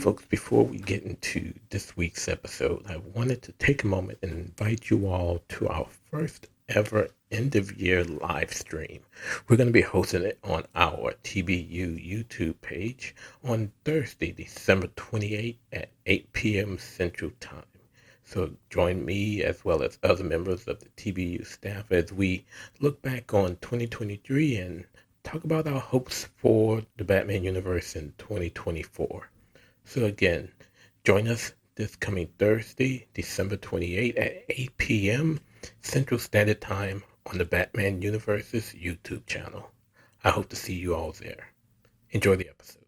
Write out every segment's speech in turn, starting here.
folks, before we get into this week's episode, I wanted to take a moment and invite you all to our first ever end of year live stream. We're going to be hosting it on our TBU YouTube page on Thursday, December 28th at 8 p.m. Central Time. So join me as well as other members of the TBU staff as we look back on 2023 and talk about our hopes for the Batman universe in 2024. So again, join us this coming Thursday, December 28th at 8 p.m. Central Standard Time on the Batman Universe's YouTube channel. I hope to see you all there. Enjoy the episode.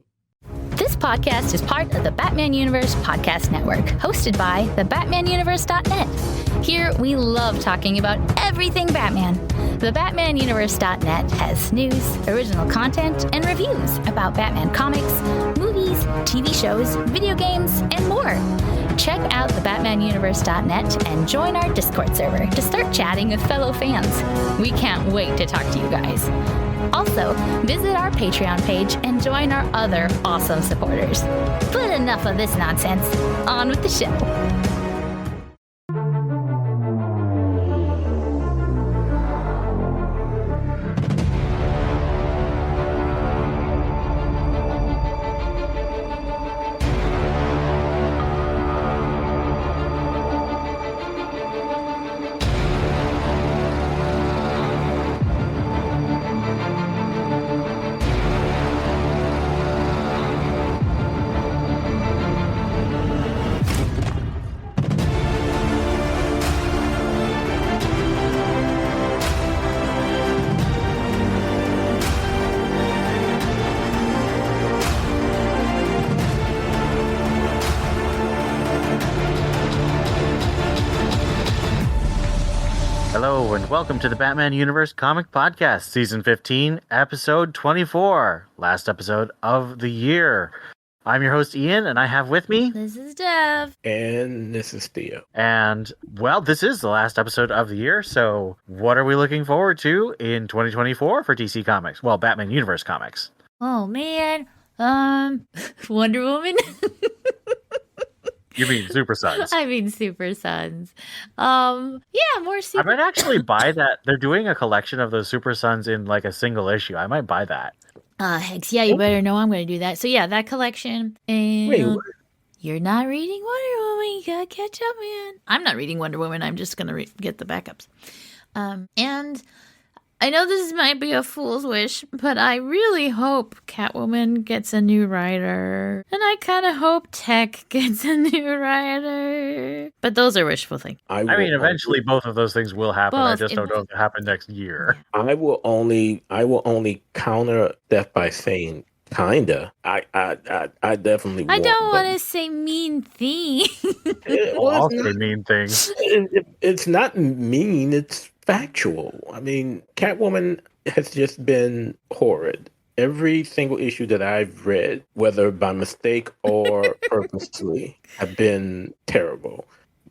This podcast is part of the Batman Universe Podcast Network, hosted by thebatmanuniverse.net. Here, we love talking about everything Batman. Thebatmanuniverse.net has news, original content, and reviews about Batman comics, movies, TV shows, video games, and more. Check out thebatmanuniverse.net and join our Discord server to start chatting with fellow fans. We can't wait to talk to you guys. Also, visit our Patreon page and join our other awesome supporters. But enough of this nonsense. On with the show. Hello, and welcome to the Batman Universe Comic Podcast, Season 15, Episode 24, last episode of the year. I'm your host, Ian, and I have with me... This is Steph. And this is Theo. And, well, this is the last episode of the year, so what are we looking forward to in 2024 for DC Comics? Well, Batman Universe Comics. Oh, man. Wonder Woman? You mean Super Sons? I mean Super Sons. Yeah, more Super... I might actually buy that. They're doing a collection of those Super Sons in, like, a single issue. I might buy that. Hex, yeah, you better know I'm going to do that. So, yeah, that collection. And Wait, what? You're not reading Wonder Woman. You gotta catch up, man. I'm not reading Wonder Woman. I'm just going to get the backups. And I know this might be a fool's wish, but I really hope Catwoman gets a new writer. And I kind of hope Tech gets a new writer. But those are wishful thinking. I mean, eventually both of those things will happen. I just don't know if it'll happen next year. I will only counter that by saying kinda. I definitely I won't, don't want to say mean thing. I'll say mean things. It's not mean, it's factual. I mean, Catwoman has just been horrid. Every single issue that I've read, whether by mistake or purposely, have been terrible.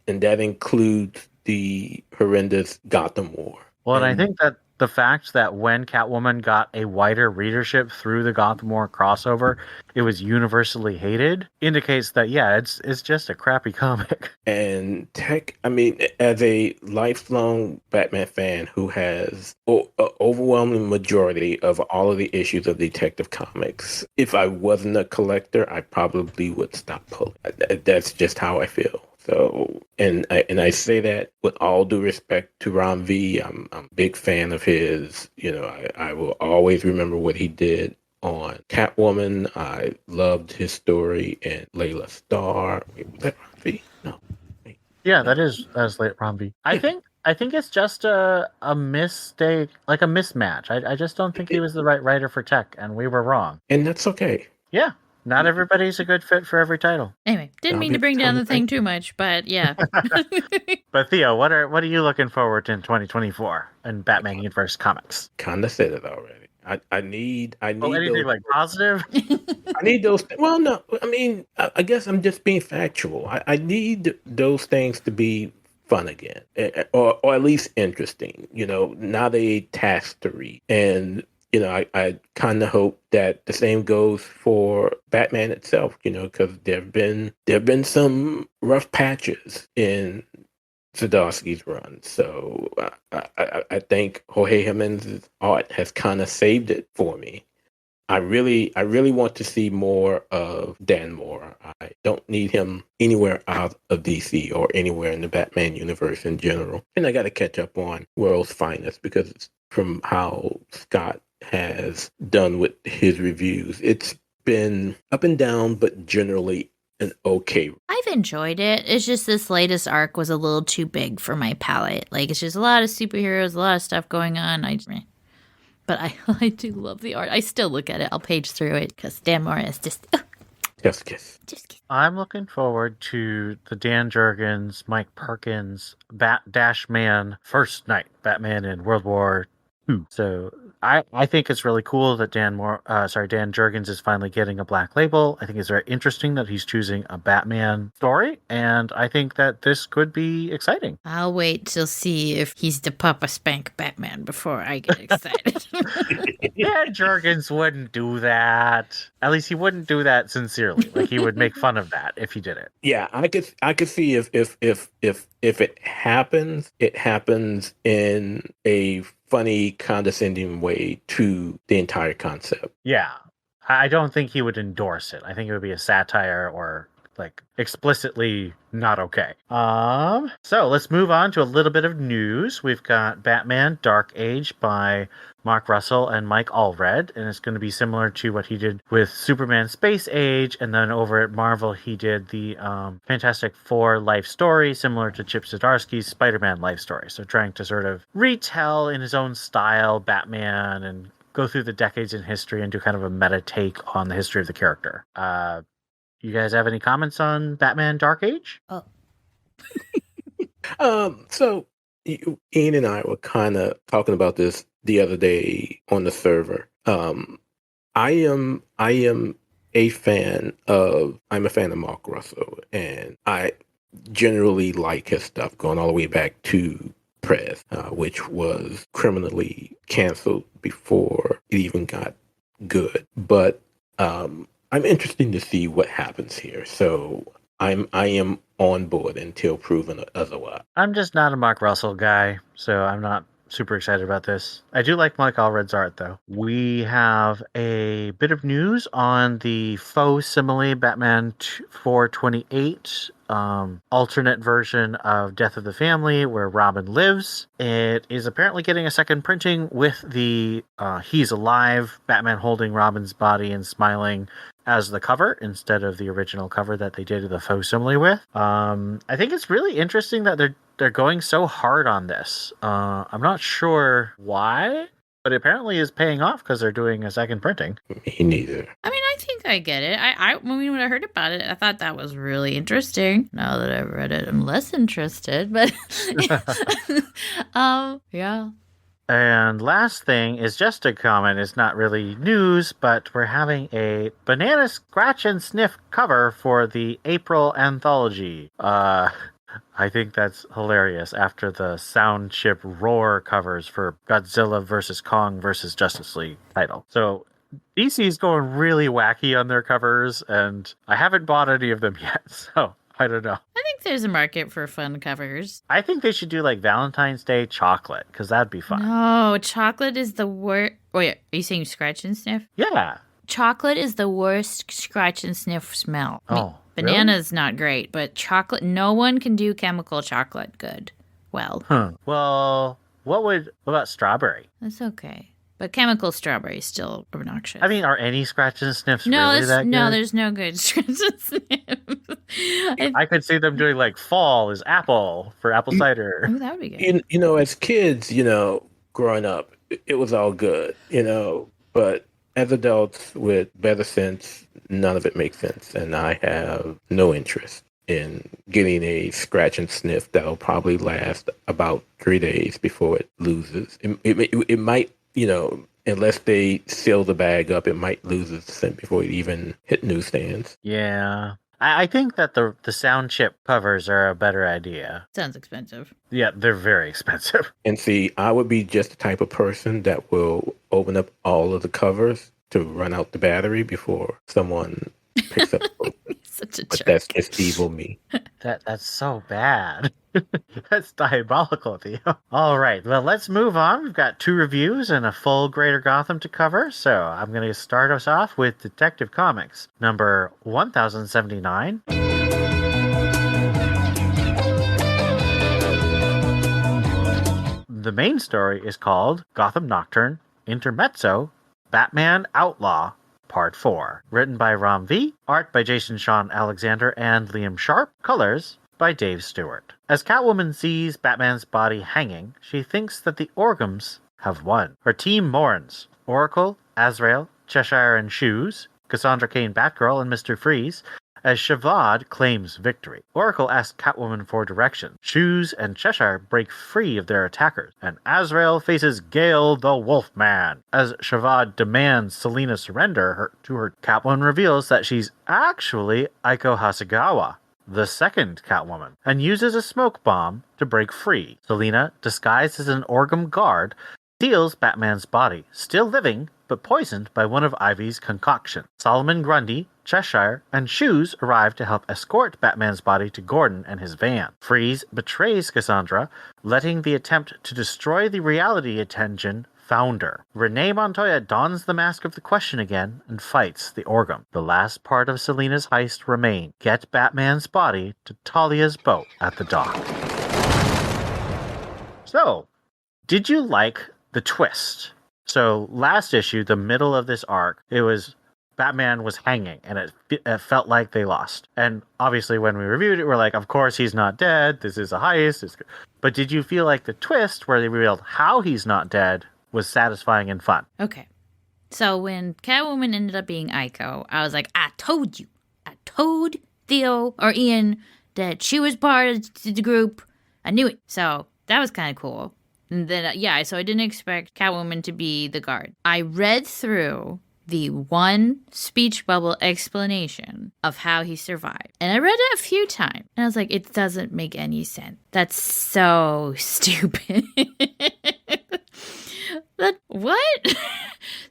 And that includes the horrendous Gotham War. Well, and I think that the fact that when Catwoman got a wider readership through the Gotham War crossover, it was universally hated, indicates that, yeah, it's just a crappy comic. And Tech, I mean, as a lifelong Batman fan who has an overwhelming majority of all of the issues of Detective Comics, if I wasn't a collector, I probably would stop pulling. That's just how I feel. So, and I say that with all due respect to Ron V. I'm a big fan of his. You know, I will always remember what he did on Catwoman. I loved his story in Layla Starr. Wait, was that Ron V? No. Wait, yeah, no. That's late Ron V. I think it's just a mistake, like a mismatch. I just don't think he was the right writer for Tech, and we were wrong. And that's okay. Yeah. Not everybody's a good fit for every title. Anyway, didn't mean to bring down the thing too much, but yeah. But Theo, what are you looking forward to in 2024 in Batman Universe Comics? Kind of said it already. I need anything those, like positive? I need those. Well, no, I mean, I guess I'm just being factual. I need those things to be fun again, or at least interesting. You know, not a task to read. And I kind of hope that the same goes for Batman itself, because there've been some rough patches in Zdarsky's run. So I think Jorge Jimenez's art has kind of saved it for me. I really want to see more of Dan Moore. I don't need him anywhere out of DC or anywhere in the Batman universe in general. And I got to catch up on World's Finest because it's from how Scott has done with his reviews. It's been up and down, but generally an okay. I've enjoyed it. It's just this latest arc was a little too big for my palate. Like, it's just a lot of superheroes, a lot of stuff going on. But I do love the art. I still look at it. I'll page through it because Dan Moore is just... Just kiss. I'm looking forward to the Dan Jurgens, Mike Perkins, Man first night Batman in World War II. So I think it's really cool that Dan Jurgens is finally getting a black label. I think it's very interesting that he's choosing a Batman story, and I think that this could be exciting. I'll wait till see if he's the Papa Spank Batman before I get excited. Dan Jurgens wouldn't do that. At least he wouldn't do that sincerely. Like, he would make fun of that if he did it. Yeah, I could see if it happens, it happens in a funny, condescending way to the entire concept. Yeah. I don't think he would endorse it. I think it would be a satire or like explicitly not okay. So let's move on to a little bit of news. We've got Batman Dark Age by Mark Russell and Mike Allred, and it's going to be similar to what he did with Superman Space Age, and then over at Marvel he did the Fantastic Four life story, similar to Chip Zdarsky's Spider-Man life story. So trying to sort of retell in his own style Batman and go through the decades in history and do kind of a meta take on the history of the character. You guys have any comments on Batman Dark Age? Oh. So Ian and I were kind of talking about this the other day on the server. I am a fan of Mark Russell, and I generally like his stuff going all the way back to Prez, which was criminally canceled before it even got good. But I'm interested to see what happens here. So I am on board until proven otherwise. I'm just not a Mark Russell guy, so I'm not super excited about this. I do like Mike Allred's art, though. We have a bit of news on the faux simile Batman 428 alternate version of Death of the Family, where Robin lives. It is apparently getting a second printing with the He's Alive Batman holding Robin's body and smiling as the cover instead of the original cover that they did the faux simile with. I think it's really interesting that they're going so hard on this. I'm not sure why, but it apparently is paying off because they're doing a second printing. Me neither. I mean, I think I get it. When I heard about it, I thought that was really interesting. Now that I've read it, I'm less interested, but yeah. And last thing is just a comment. It's not really news, but we're having a banana scratch and sniff cover for the April anthology. I think that's hilarious after the sound chip roar covers for Godzilla vs. Kong vs. Justice League title. So DC is going really wacky on their covers, and I haven't bought any of them yet, so I don't know. I think there's a market for fun covers. I think they should do like Valentine's Day chocolate, because that'd be fun. No, chocolate is the worst. Wait, are you saying scratch and sniff? Yeah. Chocolate is the worst scratch and sniff smell. Oh, banana's not great, but chocolate, no one can do chemical chocolate good. Well. Well, what about strawberry? That's okay. But chemical strawberry is still obnoxious. I mean, are any scratch and sniffs no, really that good? No, there's no good scratch and sniff. I could see them doing like fall is apple for apple cider. Oh, that would be good. As kids, growing up, it was all good, but as adults with better sense, none of it makes sense. And I have no interest in getting a scratch and sniff that'll probably last about 3 days before it loses. It might, unless they seal the bag up, it might lose its scent before it even hit newsstands. Yeah. I think that the sound chip covers are a better idea. Sounds expensive. Yeah, they're very expensive. And see, I would be just the type of person that will open up all of the covers to run out the battery before someone picks up. Such a But jerk. that's just evil me. That's so bad. That's diabolical, Theo. All right, well, let's move on. We've got 2 reviews and a full Greater Gotham to cover. So I'm going to start us off with Detective Comics, number 1079. The main story is called Gotham Nocturne Intermezzo Batman Outlaw Part 4. Written by Ram V, art by Jason Sean Alexander and Liam Sharp, colors by Dave Stewart. As Catwoman sees Batman's body hanging, she thinks that the Orgums have won. Her team mourns. Oracle, Azrael, Cheshire and Shoes, Cassandra Cain Batgirl, and Mr. Freeze, as Shavad claims victory. Oracle asks Catwoman for direction. Shoes and Cheshire break free of their attackers, and Azrael faces Gale the Wolfman. As Shavad demands Selina surrender to her, Catwoman reveals that she's actually Aiko Hasegawa, the second Catwoman, and uses a smoke bomb to break free. Selina, disguised as an Orgum guard, steals Batman's body, still living, but poisoned by one of Ivy's concoctions. Solomon Grundy, Cheshire, and Shoes arrive to help escort Batman's body to Gordon and his van. Freeze betrays Cassandra, letting the attempt to destroy the reality engine founder. Renee Montoya dons the mask of the Question again and fights the Orgum. The last part of Selina's heist remains: get Batman's body to Talia's boat at the dock. So, did you like the twist? So last issue, the middle of this arc, it was Batman was hanging, and it felt like they lost. And obviously, when we reviewed it, we're like, of course he's not dead. This is a heist. But did you feel like the twist, where they revealed how he's not dead, was satisfying and fun? Okay. So when Catwoman ended up being Aiko, I was like, I told you. I told Theo or Ian that she was part of the group. I knew it. So that was kind of cool. And then, so I didn't expect Catwoman to be the guard. I read through the one speech bubble explanation of how he survived. And I read it a few times. And I was like, it doesn't make any sense. That's so stupid. What?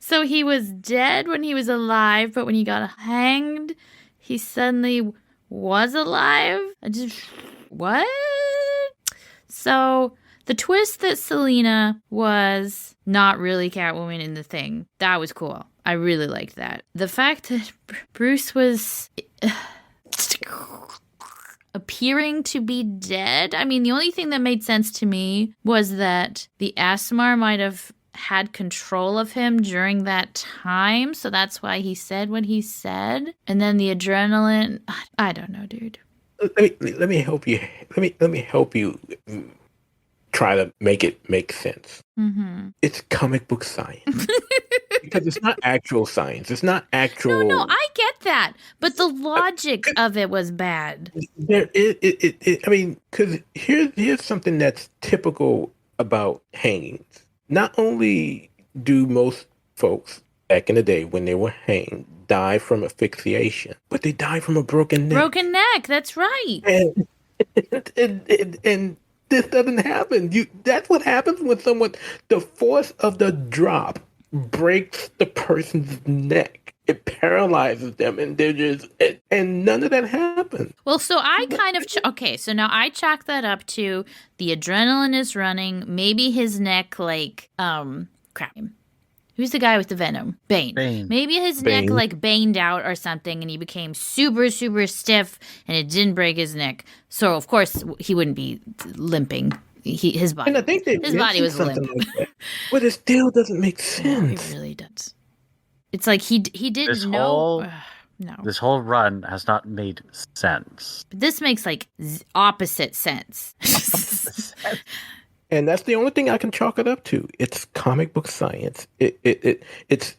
So he was dead when he was alive, but when he got hanged, he suddenly was alive? What? So the twist that Selina was not really Catwoman in the thing, that was cool. I really liked that. The fact that Bruce was appearing to be dead, I mean, the only thing that made sense to me was that the Asmar might have had control of him during that time, so that's why he said what he said. And then the adrenaline, I don't know, dude. Let me help you. Let me help you try to make it make sense. Mm-hmm. It's comic book science. Because it's not actual science. It's not actual. No, I get that, but the logic of it was bad. I mean, because here's something that's typical about hangings. Not only do most folks back in the day when they were hanged die from asphyxiation, but they die from a broken neck. Broken neck, that's right. And this doesn't happen. That's what happens when the force of the drop breaks the person's neck. It paralyzes them, and they're just, and none of that happens. Well, so I kind of, so now I chalk that up to the adrenaline is running, maybe his neck, who's the guy with the venom? Bane. Maybe his neck, baned out or something, and he became super, super stiff, and it didn't break his neck. So, of course, he wouldn't be limping. His body. And I think his body was limp. Like that. But it still doesn't make sense. It really does. It's like he didn't know. No. This whole run has not made sense. But this makes opposite sense. And that's the only thing I can chalk it up to. It's comic book science. It's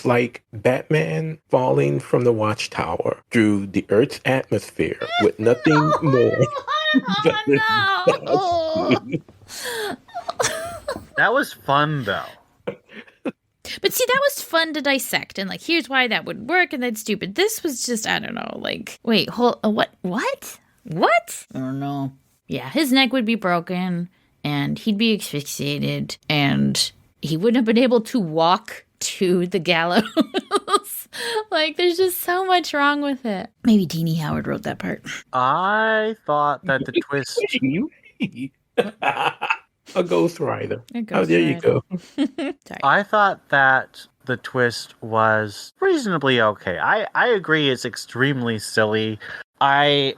like Batman falling from the watchtower through the Earth's atmosphere with nothing more. That was fun, though. But see, that was fun to dissect, and like, here's why that would work, and that's stupid. This was just, I don't know, like, wait, what? I don't know. Yeah, his neck would be broken, and he'd be asphyxiated, and he wouldn't have been able to walk to the gallows. Like, there's just so much wrong with it. Maybe Teenie Howard wrote that part. I thought that the twist... A ghostwriter. Oh, there you go. Sorry. I thought that the twist was reasonably okay. I agree it's extremely silly. The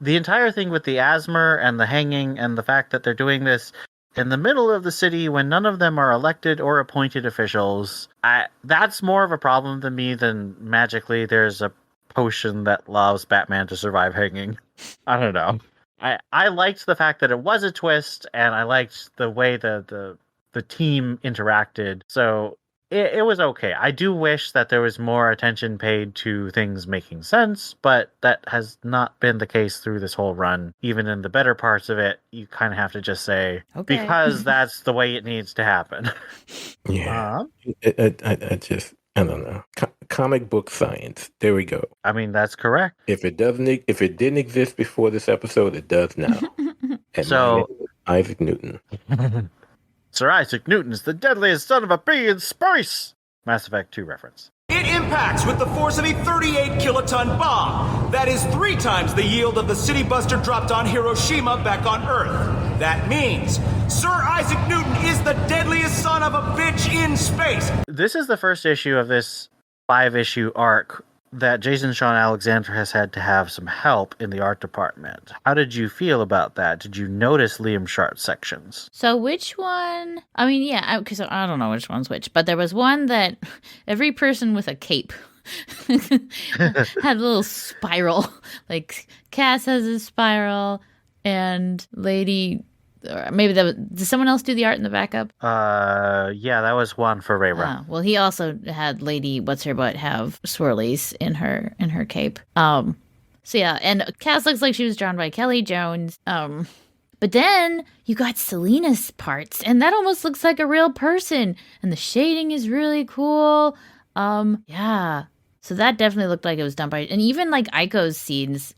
entire thing with the asthma and the hanging and the fact that they're doing this in the middle of the city when none of them are elected or appointed officials, that's more of a problem to me than magically there's a potion that allows Batman to survive hanging. I don't know. I liked the fact that it was a twist, and I liked the way the team interacted. So it was okay. I do wish that there was more attention paid to things making sense, but that has not been the case through this whole run. Even in the better parts of it, you kind of have to just say, okay, because that's the way it needs to happen. Yeah. I don't know. Comic book science. There we go. I mean, that's correct. If it didn't exist before this episode, it does now. And so, Isaac Newton. Sir Isaac Newton is the deadliest son of a bee in space. Mass Effect 2 reference. It impacts with the force of a 38-kiloton bomb. That is 3 times the yield of the city buster dropped on Hiroshima back on Earth. That means Sir Isaac Newton is the deadliest son of a bitch in space. This is the first issue of this 5-issue arc that Jason Sean Alexander has had to have some help in the art department. How did you feel about that? Did you notice Liam Sharp's sections? So which one? I mean, yeah, because I don't know which one's which, but there was one that every person with a cape had a little spiral. Like Cass has a spiral, and Lady... Or maybe did someone else do the art in the backup? Yeah, that was one for Ray Ray. Well, he also had Lady What's-Her-Butt have swirlies in her cape. So yeah, and Cass looks like she was drawn by Kelly Jones. But then you got Selena's parts, and that almost looks like a real person, and the shading is really cool. Yeah. So that definitely looked like it was done by, and even like Aiko's scenes,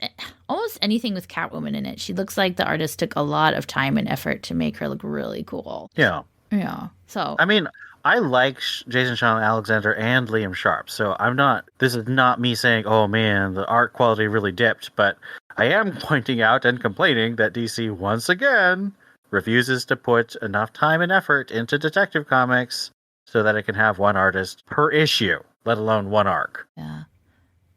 almost anything with Catwoman in it. She looks like the artist took a lot of time and effort to make her look really cool. Yeah. Yeah. So, I mean, I like Jason Sean Alexander and Liam Sharp. So this is not me saying, oh man, the art quality really dipped, but I am pointing out and complaining that DC once again refuses to put enough time and effort into Detective Comics so that it can have one artist per issue, let alone one arc. Yeah.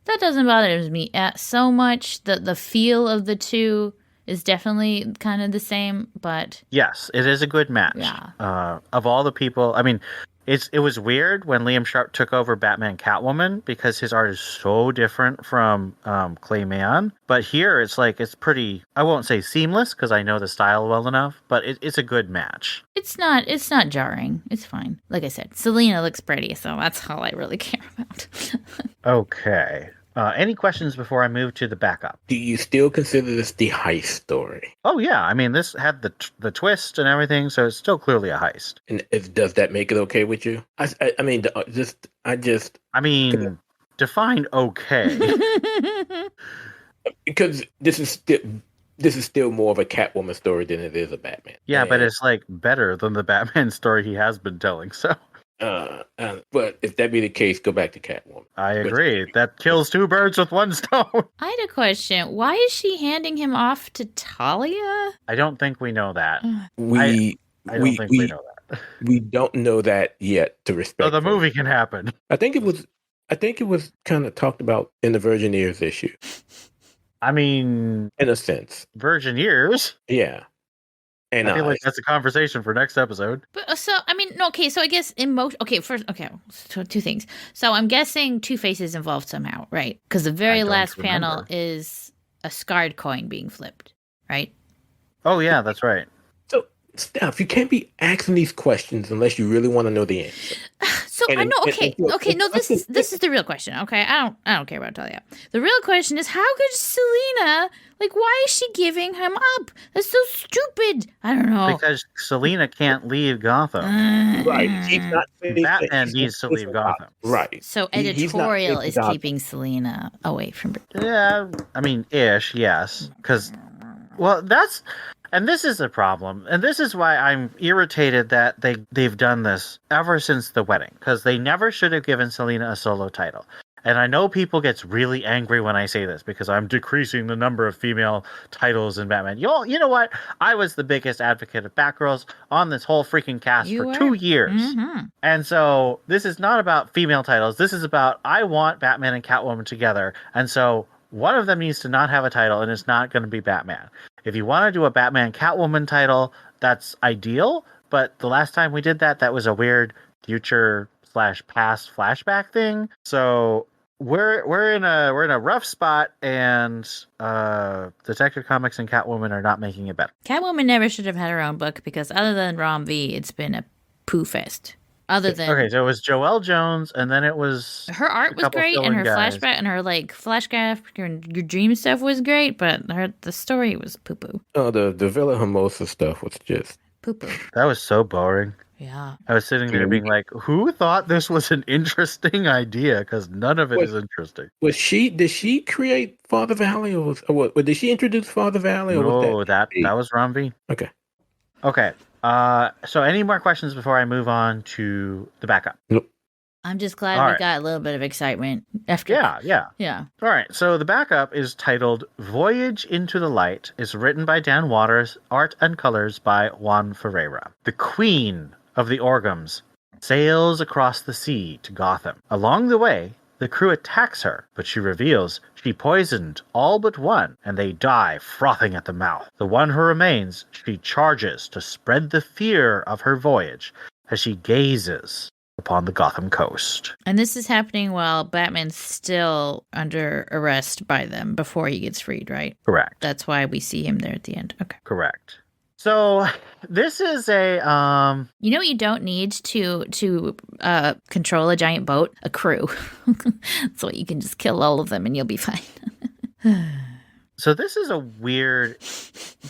That doesn't bother me so much. The feel of the two is definitely kind of the same, but... Yes, it is a good match. Yeah. Of all the people, I mean, it was weird when Liam Sharp took over Batman Catwoman because his art is so different from Clayman. But here it's pretty, I won't say seamless because I know the style well enough, but it's a good match. It's not jarring. It's fine. Like I said, Selena looks pretty, so that's all I really care about. Okay. Any questions before I move to the backup? Do you still consider this the heist story? Oh, yeah. I mean, this had the twist and everything, so it's still clearly a heist. And does that make it okay with you? I mean, define okay. Because this is still more of a Catwoman story than it is a Batman. Yeah, but it's better than the Batman story he has been telling, so... But if that be the case, go back to Catwoman. I agree. That kills 2 birds with 1 stone. I had a question. Why is she handing him off to Talia? I don't think we know that. We don't think we know that. We don't know that yet to respect. So the movie can happen. I think it was kind of talked about in the Virgin Ears issue. I mean, in a sense, Virgin Ears. Yeah. And I feel like that's a conversation for next episode. But so I mean, no, okay. So I guess so 2 things. So I'm guessing Two-Face is involved somehow, right? Because the very last panel is a scarred coin being flipped, right? Oh yeah, that's right. Steph, you can't be asking these questions unless you really want to know the answer. So I know. Okay. No. This is the real question. Okay. I don't care about Talia. The real question is how could Selena? Like, why is she giving him up? That's so stupid. I don't know. Because Selena can't leave Gotham. Right. He's not Batman needs to leave Gotham. Right. So He's not editorial is Gotham. keeping Selena away from. Yeah, I mean, ish, yes. Because, well, and this is the problem. And this is why I'm irritated that they've done this ever since the wedding. Because they never should have given Selena a solo title. And I know people gets really angry when I say this because I'm decreasing the number of female titles in Batman. You know what? I was the biggest advocate of Batgirls on this whole freaking cast for 2 years. Mm-hmm. And so this is not about female titles. This is about I want Batman and Catwoman together. And so one of them needs to not have a title and it's not going to be Batman. If you want to do a Batman Catwoman title, that's ideal. But the last time we did that was a weird future/past flashback thing. So we're in a rough spot, and Detective Comics and Catwoman are not making it better. Catwoman never should have had her own book because other than Rom V, it's been a poo fest. Other than so it was Joelle Jones, and then it was her art was great, and her flashback and her like flashback and your dream stuff was great, but the story was poo poo. Oh, the Villa Hermosa stuff was just poo poo. That was so boring. Yeah. I was sitting there being like, who thought this was an interesting idea? Because none of it is interesting. Did she create Father Valley or did she introduce Father Valley? No, that was Romvy. Okay. Okay. So any more questions before I move on to the backup? Nope. I'm just glad we got a little bit of excitement after. Yeah. All right. So the backup is titled Voyage into the Light. It's written by Dan Waters, art and colors by Juan Ferreira. The Queen of the Orgums sails across the sea to Gotham. Along the way, the crew attacks her, but she reveals she poisoned all but one, and they die frothing at the mouth. The one who remains, she charges to spread the fear of her voyage as she gazes upon the Gotham coast. And this is happening while Batman's still under arrest by them before he gets freed, right? Correct. That's why we see him there at the end. Okay. Correct. So this is a You know what you don't need to control a giant boat? A crew. So you can just kill all of them and you'll be fine. So this is a weird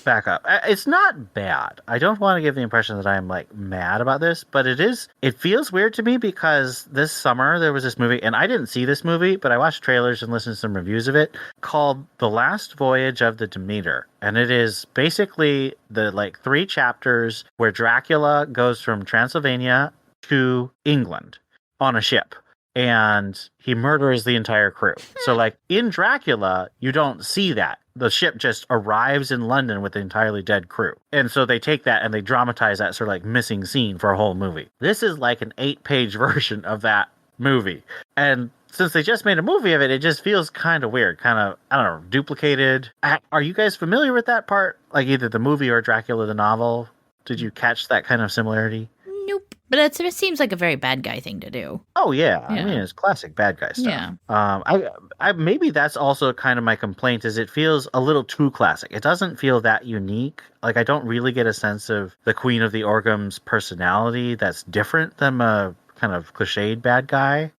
backup. It's not bad. I don't want to give the impression that I'm like mad about this, but it feels weird to me because this summer there was this movie, and I didn't see this movie, but I watched trailers and listened to some reviews of it, called The Last Voyage of the Demeter. And it is basically the 3 chapters where Dracula goes from Transylvania to England on a ship. And he murders the entire crew. So, in Dracula, you don't see that. The ship just arrives in London with the entirely dead crew. And so they take that and they dramatize that sort of missing scene for a whole movie. This is like an 8-page version of that movie. And since they just made a movie of it, it just feels kind of weird. Kind of, I don't know, duplicated. Are you guys familiar with that part? Like either the movie or Dracula the novel? Did you catch that kind of similarity? Nope. But it seems like a very bad guy thing to do. Oh yeah. I mean, it's classic bad guy stuff. Yeah. I maybe that's also kind of my complaint is it feels a little too classic. It doesn't feel that unique. I don't really get a sense of the Queen of the Orgum's personality that's different than a kind of cliched bad guy.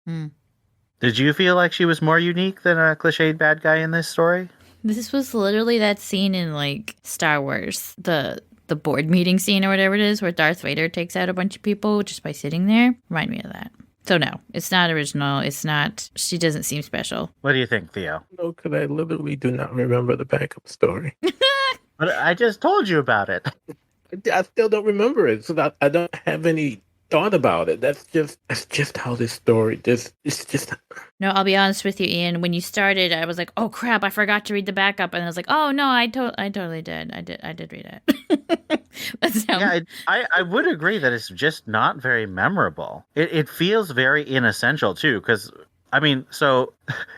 Did you feel like she was more unique than a cliched bad guy in this story? This was literally that scene in Star Wars, the board meeting scene or whatever it is, where Darth Vader takes out a bunch of people just by sitting there. Remind me of that. So no, it's not original. It's not. She doesn't seem special. What do you think, Theo? No, because I literally do not remember the backup story. But I just told you about it. I still don't remember it, so I don't have any thought about it. That's just how this story. It's just. No, I'll be honest with you, Ian. When you started, I was like, "Oh crap! I forgot to read the backup," and I was like, "Oh no, I totally did. I did read it." That's how. Yeah, I would agree that it's just not very memorable. It feels very inessential too, because I mean, so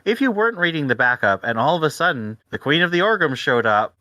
if you weren't reading the backup and all of a sudden the Queen of the Orgum showed up,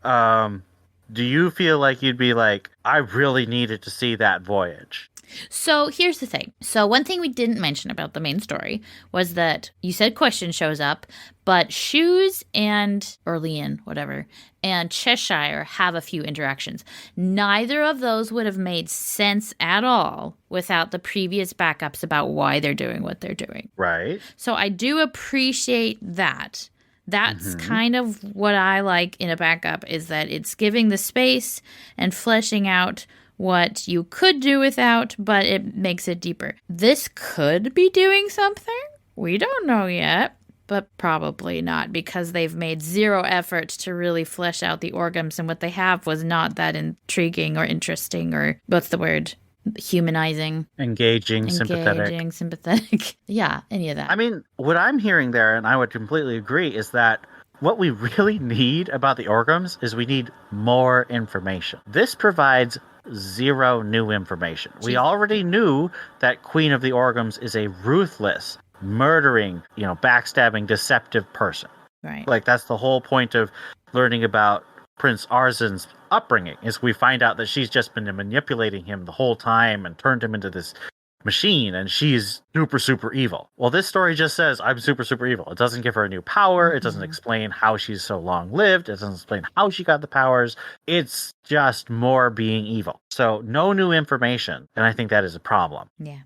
do you feel like you'd be like, I really needed to see that voyage? So here's the thing. So one thing we didn't mention about the main story was that you said Question shows up, but Shoes and whatever, and Cheshire have a few interactions. Neither of those would have made sense at all without the previous backups about why they're doing what they're doing. Right. So I do appreciate that. That's kind of what I like in a backup, is that it's giving the space and fleshing out what you could do without, but it makes it deeper. This could be doing something. We don't know yet, but probably not, because they've made zero effort to really flesh out the organs, and what they have was not that intriguing or interesting, or what's the word? Humanizing. Engaging, sympathetic. Yeah, any of that. I mean, what I'm hearing there, and I would completely agree, is that what we really need about the organs is we need more information. This provides zero new information. We already knew that Queen of the Organs is a ruthless, murdering, backstabbing, deceptive person. Right. Like, that's the whole point of learning about Prince Arzen's upbringing, is we find out that she's just been manipulating him the whole time and turned him into this machine, and she's super, super evil. Well, this story just says, I'm super, super evil. It doesn't give her a new power. It doesn't explain how she's so long-lived. It doesn't explain how she got the powers. It's just more being evil. So no new information, and I think that is a problem. Yeah.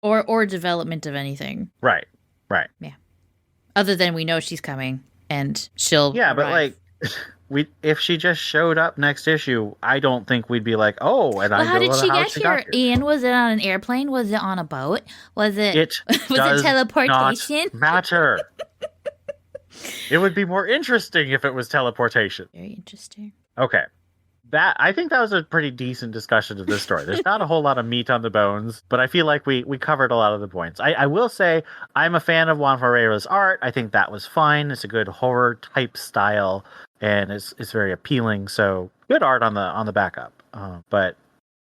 Or development of anything. Right. Yeah. Other than we know she's coming, and she'll Yeah, arrive. but like... if she just showed up next issue, I don't think we'd be like, oh, and how did she get here? Ian, was it on an airplane? Was it on a boat? Was it teleportation? Not matter. It would be more interesting if it was teleportation. Very interesting. Okay. I think that was a pretty decent discussion of this story. There's not a whole lot of meat on the bones, but I feel like we covered a lot of the points. I will say I'm a fan of Juan Ferreira's art. I think that was fine. It's a good horror type style, and it's very appealing. So good art on the backup. But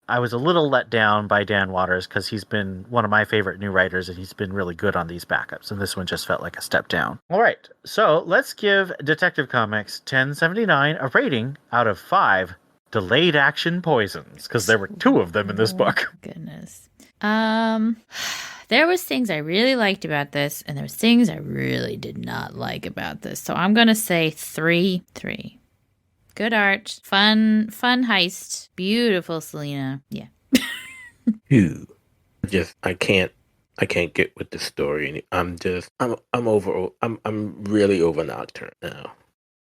I was a little let down by Dan Waters, because he's been one of my favorite new writers, and he's been really good on these backups. And this one just felt like a step down. All right. So let's give Detective Comics 1079 a rating out of 5 delayed action poisons, because there were 2 of them in this book. Goodness. There was things I really liked about this, and there was things I really did not like about this. So I'm going to say 3. Good art, fun heist, beautiful Selena. Yeah. 2. I can't get with the story. I'm really over Nocturne now.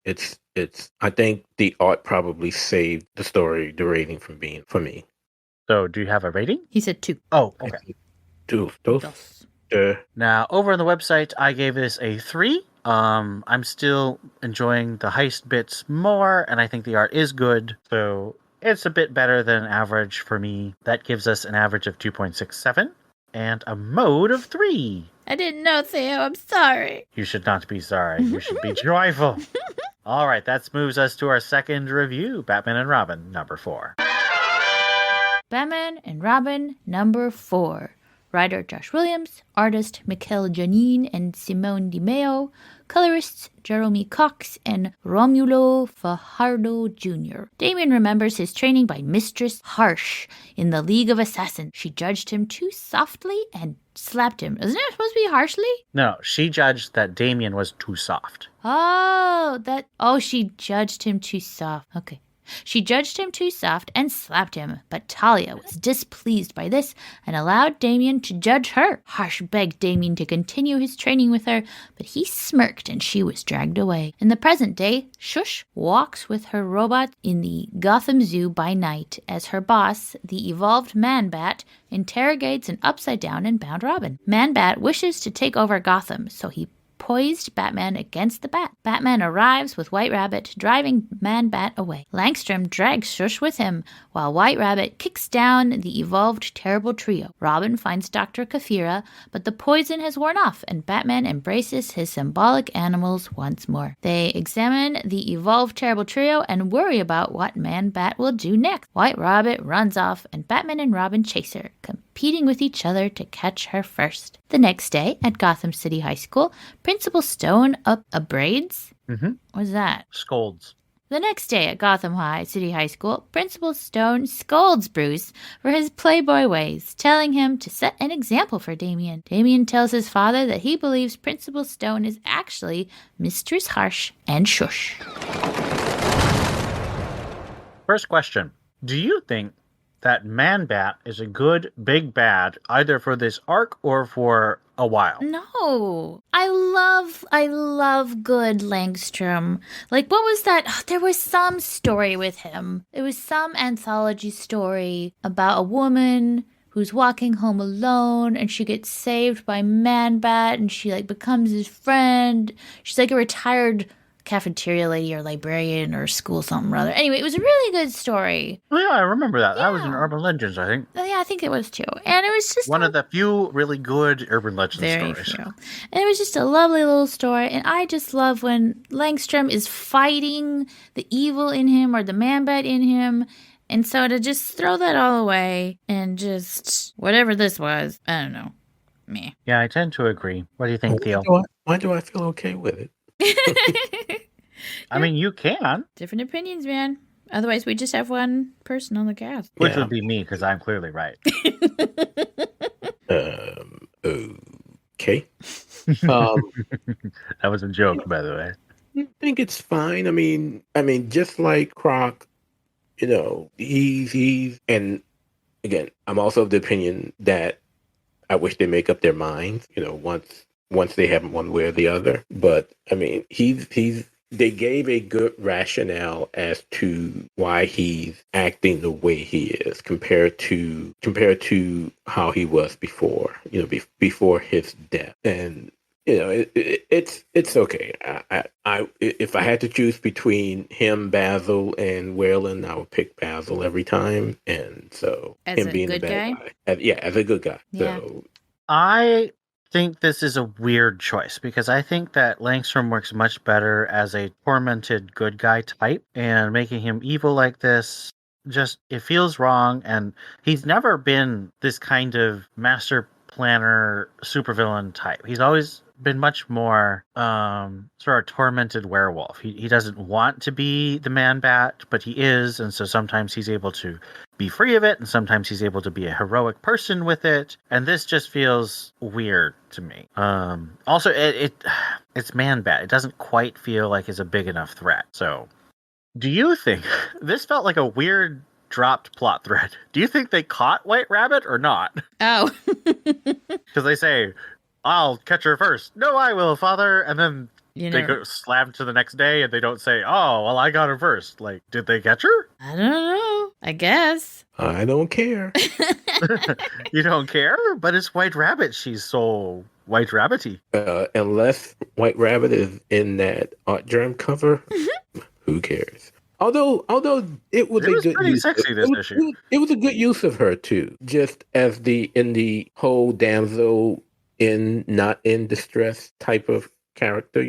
I think the art probably saved the story, the rating from being for me. So do you have a rating? He said 2. Oh, okay. 2. Now, over on the website, I gave this a 3. I'm still enjoying the heist bits more, and I think the art is good. So it's a bit better than average for me. That gives us an average of 2.67 and a mode of 3. I didn't know, Theo. I'm sorry. You should not be sorry. You should be joyful. All right, that moves us to our second review, Batman and Robin, number 4. Batman and Robin, number 4. Writer Josh Williams, artist Mikel Janin and Simone Di Meo, colorists Jeremy Cox and Romulo Fajardo Jr. Damien remembers his training by Mistress Harsh in the League of Assassins. She judged him too softly and slapped him. Isn't it supposed to be harshly? No, she judged that Damien was too soft. She judged him too soft. Okay. She judged him too soft and slapped him, but Talia was displeased by this and allowed Damien to judge her. Harsh begged Damien to continue his training with her, but he smirked and she was dragged away. In the present day, Shush walks with her robot in the Gotham Zoo by night as her boss, the evolved Man-Bat, interrogates an upside-down and bound Robin. Man-Bat wishes to take over Gotham, so he poised Batman against the Bat. Batman arrives with White Rabbit, driving Man-Bat away. Langstrom drags Shush with him, while White Rabbit kicks down the evolved terrible trio. Robin finds Dr. Kafira, but the poison has worn off, and Batman embraces his symbolic animals once more. They examine the evolved terrible trio and worry about what Man-Bat will do next. White Rabbit runs off, and Batman and Robin chase her, competing with each other to catch her first. The next day, at Gotham City High School, Principal Stone upbraids. Mm-hmm. What's that? Scolds. The next day at Gotham City High School, Principal Stone scolds Bruce for his playboy ways, telling him to set an example for Damien. Damien tells his father that he believes Principal Stone is actually Mistress Harsh and Shush. First question. Do you think that Man-Bat is a good big bad either for this arc or for a while? No. I love good Langstrom. Like, what was that? Oh, there was some story with him. It was some anthology story about a woman who's walking home alone and she gets saved by Man-Bat and she like becomes his friend. She's like a retired cafeteria lady or librarian or school something or other. Anyway, it was a really good story. Oh, yeah, I remember that. Yeah. That was in Urban Legends, I think. Yeah, I think it was too. And it was just one of the few really good Urban Legends stories. Very few. And it was just a lovely little story. And I just love when Langstrom is fighting the evil in him or the Man-Bat in him. And so to just throw that all away and just whatever this was, I don't know. Meh. Yeah, I tend to agree. What do you think, Theo? Why do I feel okay with it? I mean, you can. Different opinions, man. Otherwise, we just have one person on the cast. Which would be me, because I'm clearly right. Okay. That was a joke, by the way. I think it's fine. I mean, just like Croc, he's and again, I'm also of the opinion that I wish they make up their minds, once they have one way or the other. But I mean, they gave a good rationale as to why he's acting the way he is compared to how he was before, before his death. And it's okay. I if I had to choose between him, Basil, and Whalen, I would pick Basil every time. And so as him being the bad guy, as a good guy. Yeah. So I think this is a weird choice because I think that Langstrom works much better as a tormented good guy type, and making him evil like this just it feels wrong. And he's never been this kind of master planner supervillain type. He's always been much more sort of tormented werewolf. He doesn't want to be the Man-Bat, but he is, and so sometimes he's able to be free of it, and sometimes he's able to be a heroic person with it. And this just feels weird to me. Also, it's Man-Bat. It doesn't quite feel like it's a big enough threat. So, do you think this felt like a weird dropped plot thread? Do you think they caught White Rabbit or not? Oh, because they say, I'll catch her first. No, I will, Father. And then they go slam to the next day and they don't say, oh, well, I got her first. Like, did they catch her? I don't know. I guess. I don't care. You don't care? But it's White Rabbit. She's so White Rabbity. Unless White Rabbit is in that Art Germ cover, who cares? Although it was a good pretty use sexy this issue. It was a good use of her too, just as in the whole damsel not in distress type of character,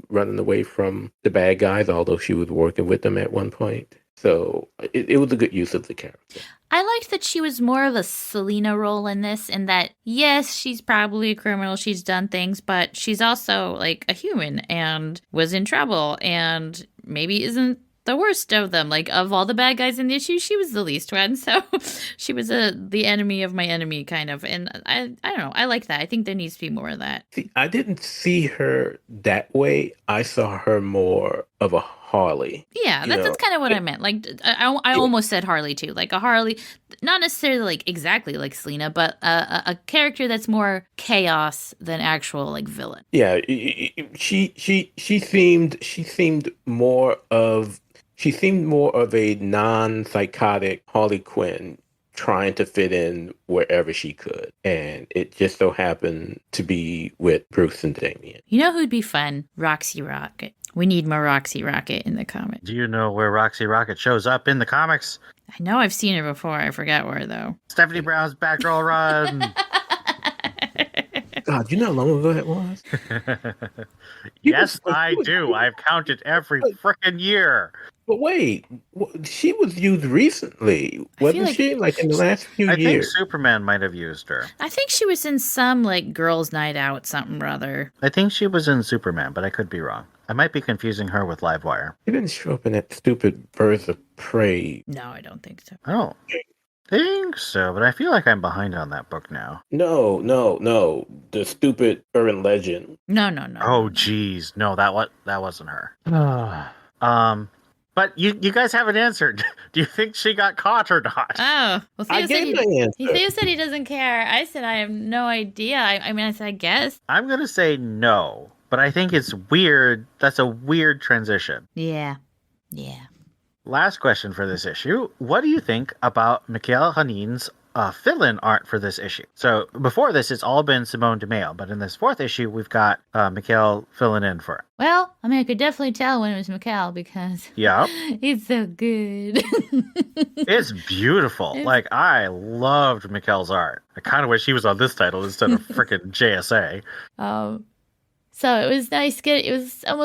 running away from the bad guys, although she was working with them at one point. So it was a good use of the character. I liked that she was more of a Selena role in this, and that, yes, she's probably a criminal, she's done things, but she's also like a human and was in trouble and maybe isn't the worst of them. Like, of all the bad guys in the issue, she was the least one. So she was the enemy of my enemy, kind of. And I don't know. I like that. I think there needs to be more of that. See, I didn't see her that way. I saw her more of a Harley. Yeah, that's kind of what I meant. Like, I almost said Harley too. Like a Harley, not necessarily like exactly like Selena, but a character that's more chaos than actual like villain. Yeah, she seemed more of a non-psychotic Harley Quinn trying to fit in wherever she could. And it just so happened to be with Bruce and Damien. You know who'd be fun? Roxy Rocket. We need more Roxy Rocket in the comics. Do you know where Roxy Rocket shows up in the comics? I know I've seen her before. I forgot where, though. Stephanie Brown's Batgirl Run. God, you know how long ago that was? Yes, I do. I've counted every frickin' year. But wait, she was used recently, wasn't she? Like in the last few I think years. Superman might have used her. I think she was in some like girls' night out, something or other. I think she was in Superman, but I could be wrong. I might be confusing her with Livewire. She didn't show up in that stupid Birds of Prey. No, I don't think so. I don't think so, but I feel like I'm behind on that book now. No. The stupid urban legend. No. Oh, geez. No, that wasn't her. But you guys haven't answered. Do you think she got caught or not? Oh, well, I gave the answer. Theo said he doesn't care. I said I have no idea. I said I guess. I'm going to say no, but I think it's weird. That's a weird transition. Yeah. Last question for this issue. What do you think about Mikhail Hanin's fill-in art for this issue? So before this, it's all been Simone DeMeo, but in this fourth issue, we've got Mikhail filling in for it. Well, I could definitely tell when it was Mikhail because he's so good. It's beautiful. I loved Mikhail's art. I kind of wish he was on this title instead of freaking JSA. So it was nice. It was a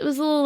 little,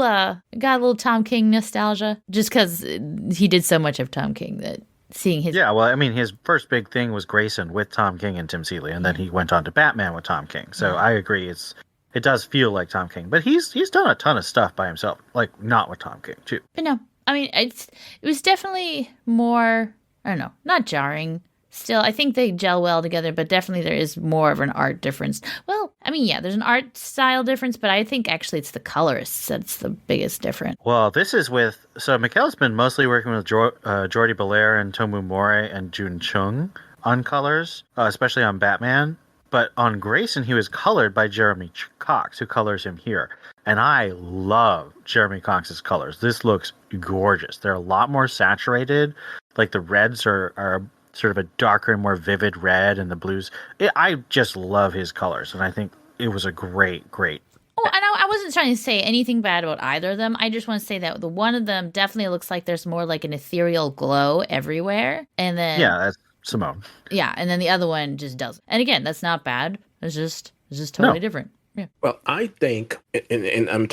got a little Tom King nostalgia just because he did so much of Tom King that seeing his. Yeah, well, his first big thing was Grayson with Tom King and Tim Seeley, and then he went on to Batman with Tom King. So I agree. It does feel like Tom King, but he's done a ton of stuff by himself, like not with Tom King too. But no, it was definitely more, I don't know, not jarring. Still, I think they gel well together, but definitely there is more of an art difference. Well, there's an art style difference, but I think actually it's the colorists that's the biggest difference. Well, this is so Mikhail's been mostly working with Jordi Belair and Tomu More and Jun Chung on colors, especially on Batman. But on Grayson, he was colored by Jeremy Cox, who colors him here. And I love Jeremy Cox's colors. This looks gorgeous. They're a lot more saturated. Like the reds are sort of a darker and more vivid red, and the blues. I just love his colors, and I think it was a great. Oh, and I wasn't trying to say anything bad about either of them. I just want to say that the one of them definitely looks like there's more like an ethereal glow everywhere, and then that's Simone. Yeah, and then the other one just doesn't. And again, that's not bad. It's just totally different. Yeah. Well, I think, and I'm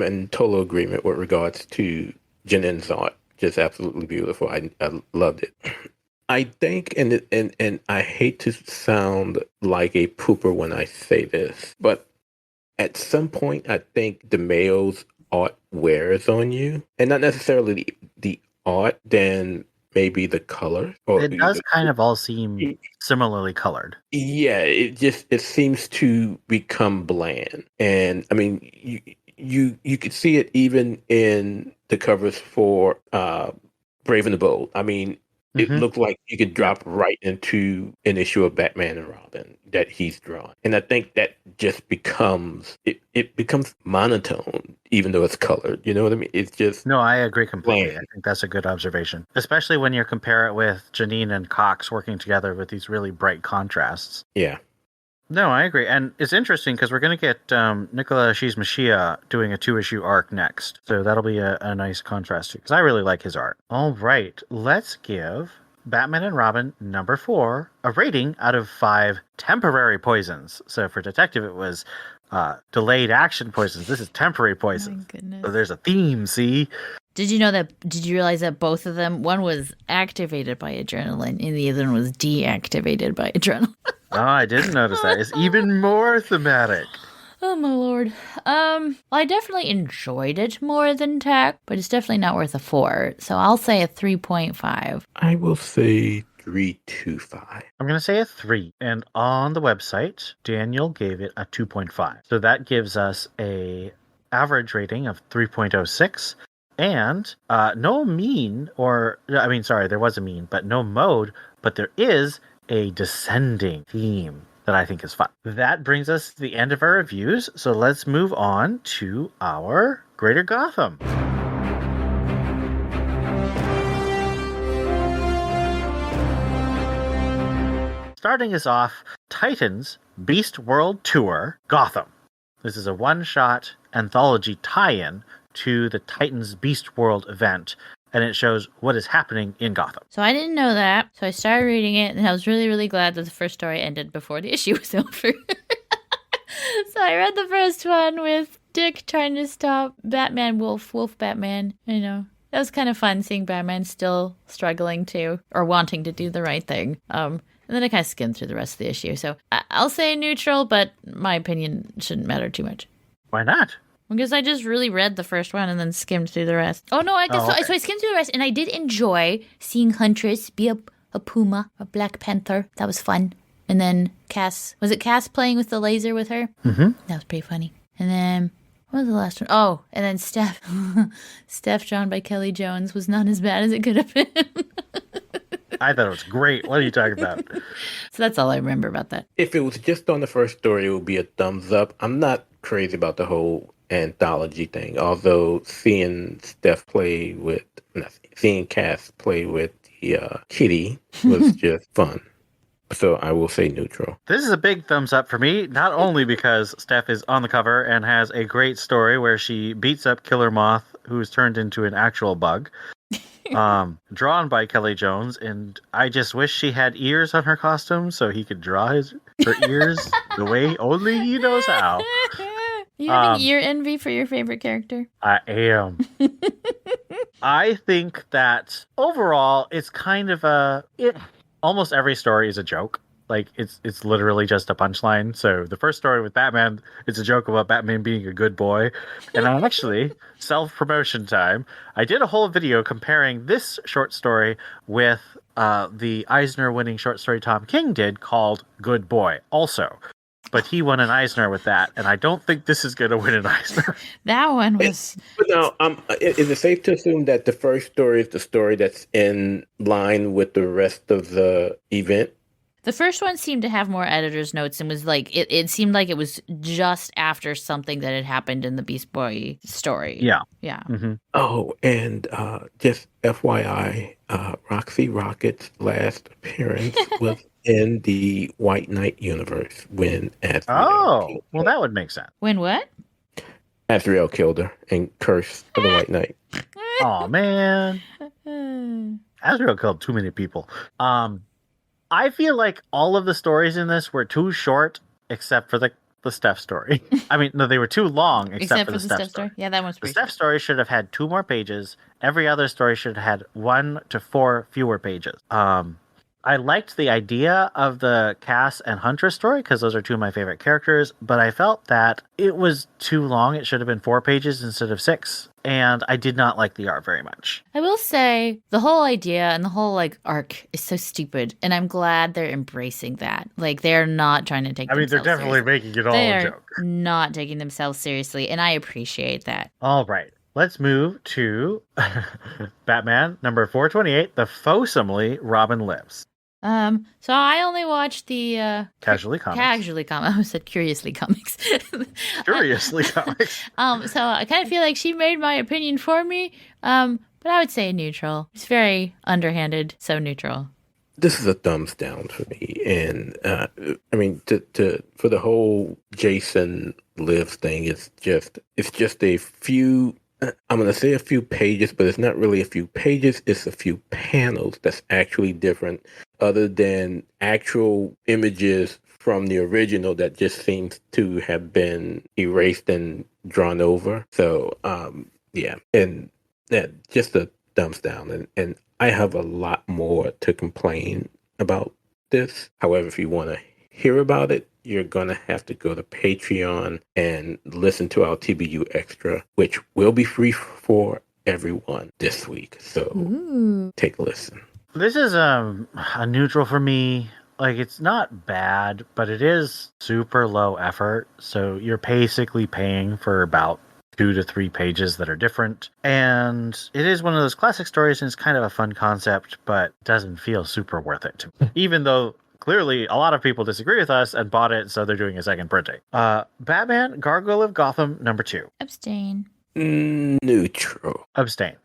in total agreement with regards to Janin's art. Just absolutely beautiful. I loved it. I think, and I hate to sound like a pooper when I say this, but at some point, I think DeMeo's art wears on you, and not necessarily the art, then maybe the color. It does kind of all seem similarly colored. Yeah, it seems to become bland, and you could see it even in the covers for Brave and the Bold. It looked like you could drop right into an issue of Batman and Robin that he's drawn. And I think that just becomes, it becomes monotone, even though it's colored. You know what I mean? It's just... No, I agree completely. bland. I think that's a good observation. Especially when you compare it with Janine and Cox working together with these really bright contrasts. Yeah. No, I agree. And it's interesting because we're going to get Nicola Shizmashia doing a 2-issue arc next. So that'll be a nice contrast too, because I really like his art. All right, let's give Batman and Robin #4 a rating out of 5 temporary poisons. So for Detective, it was delayed action poisons. This is temporary poisons. My goodness. So there's a theme, see? Did you realize that both of them, one was activated by adrenaline and the other one was deactivated by adrenaline? Oh, I didn't notice that. It's even more thematic. Oh my lord. Well, I definitely enjoyed it more than Tech, but it's definitely not worth a 4. So I'll say a 3.5. I will say 3.25. I'm going to say a 3. And on the website, Daniel gave it a 2.5. So that gives us a average rating of 3.06. And no mean, there was a mean, but no mode, but there is a descending theme that I think is fun. That brings us to the end of our reviews, so let's move on to our Greater Gotham. Starting us off, Titans Beast World Tour Gotham. This is a one-shot anthology tie-in to the Titans Beast World event, and it shows what is happening in Gotham. So I didn't know that, so I started reading it, and I was really, really glad that the first story ended before the issue was over. So I read the first one with Dick trying to stop Batman, Wolf Batman. That was kind of fun seeing Batman still struggling to or wanting to do the right thing. And then I kind of skimmed through the rest of the issue. So I'll say neutral, but my opinion shouldn't matter too much. Why not? Because I just really read the first one and then skimmed through the rest. Oh, no, I guess so. So I skimmed through the rest, and I did enjoy seeing Huntress be a puma, a Black Panther. That was fun. And then Cass, was it Cass playing with the laser with her? Mm-hmm. That was pretty funny. And then, what was the last one? Oh, and then Steph. Steph, drawn by Kelly Jones, was not as bad as it could have been. I thought it was great. What are you talking about? So that's all I remember about that. If it was just on the first story, it would be a thumbs up. I'm not crazy about the whole anthology thing, although seeing Cass play with the kitty was just fun. So I will say neutral. This is a big thumbs up for me, not only because Steph is on the cover and has a great story where she beats up Killer Moth, who's turned into an actual bug, drawn by Kelly Jones, and I just wish she had ears on her costume so he could draw her ears the way only he knows how. You having ear envy for your favorite character? I am. I think that overall, it's kind of almost every story is a joke. Like it's literally just a punchline. So the first story with Batman, it's a joke about Batman being a good boy. And I'm actually self-promotion time. I did a whole video comparing this short story with the Eisner-winning short story Tom King did called Good Boy also. But he won an Eisner with that, and I don't think this is going to win an Eisner. That one was... But now, is it safe to assume that the first story is the story that's in line with the rest of the event? The first one seemed to have more editor's notes and was like, it seemed like it was just after something that had happened in the Beast Boy story. Yeah. Yeah. Mm-hmm. Oh, and just FYI, Roxy Rocket's last appearance was in the White Knight universe when Azrael well, that would make sense. When what? Azrael killed her in Curse of the White Knight. Oh man. Azrael killed too many people. I feel like all of the stories in this were too short, except for the Steph story. I mean, no, they were too long, except for the Steph story. Yeah, that one's pretty The Steph story should have had 2 more pages. Every other story should have had 1 to 4 fewer pages. I liked the idea of the Cass and Huntress story because those are 2 of my favorite characters, but I felt that it was too long. It should have been 4 pages instead of 6, and I did not like the art very much. I will say the whole idea and the whole arc is so stupid, and I'm glad they're embracing that. Like, they're not trying to take themselves they're definitely seriously. making it all a joke. Not taking themselves seriously, and I appreciate that. All right. Let's move to Batman number 428, The Faux-Simile Robin Lives. So I only watched the Casually Comics. I said Curiously Comics. Curiously Comics. So I kind of feel like she made my opinion for me. But I would say neutral. It's very underhanded, so neutral. This is a thumbs down for me, and I mean, for the whole Jason Lives thing, it's just a few. I'm going to say a few pages, but it's not really a few pages. It's a few panels that's actually different, other than actual images from the original that just seems to have been erased and drawn over. So, yeah, and that just a thumbs down. And I have a lot more to complain about this. However, if you want to hear about it, you're going to have to go to Patreon and listen to our TBU Extra, which will be free for everyone this week. So take a listen. This is a neutral for me. Like, it's not bad, but it is super low effort. So you're basically paying for about 2 to 3 pages that are different. And it is one of those classic stories, and it's kind of a fun concept, but doesn't feel super worth it to me. Even though clearly a lot of people disagree with us and bought it, so they're doing a second printing. Batman, Gargoyle of Gotham, number 2. Abstain. Neutral. Abstain.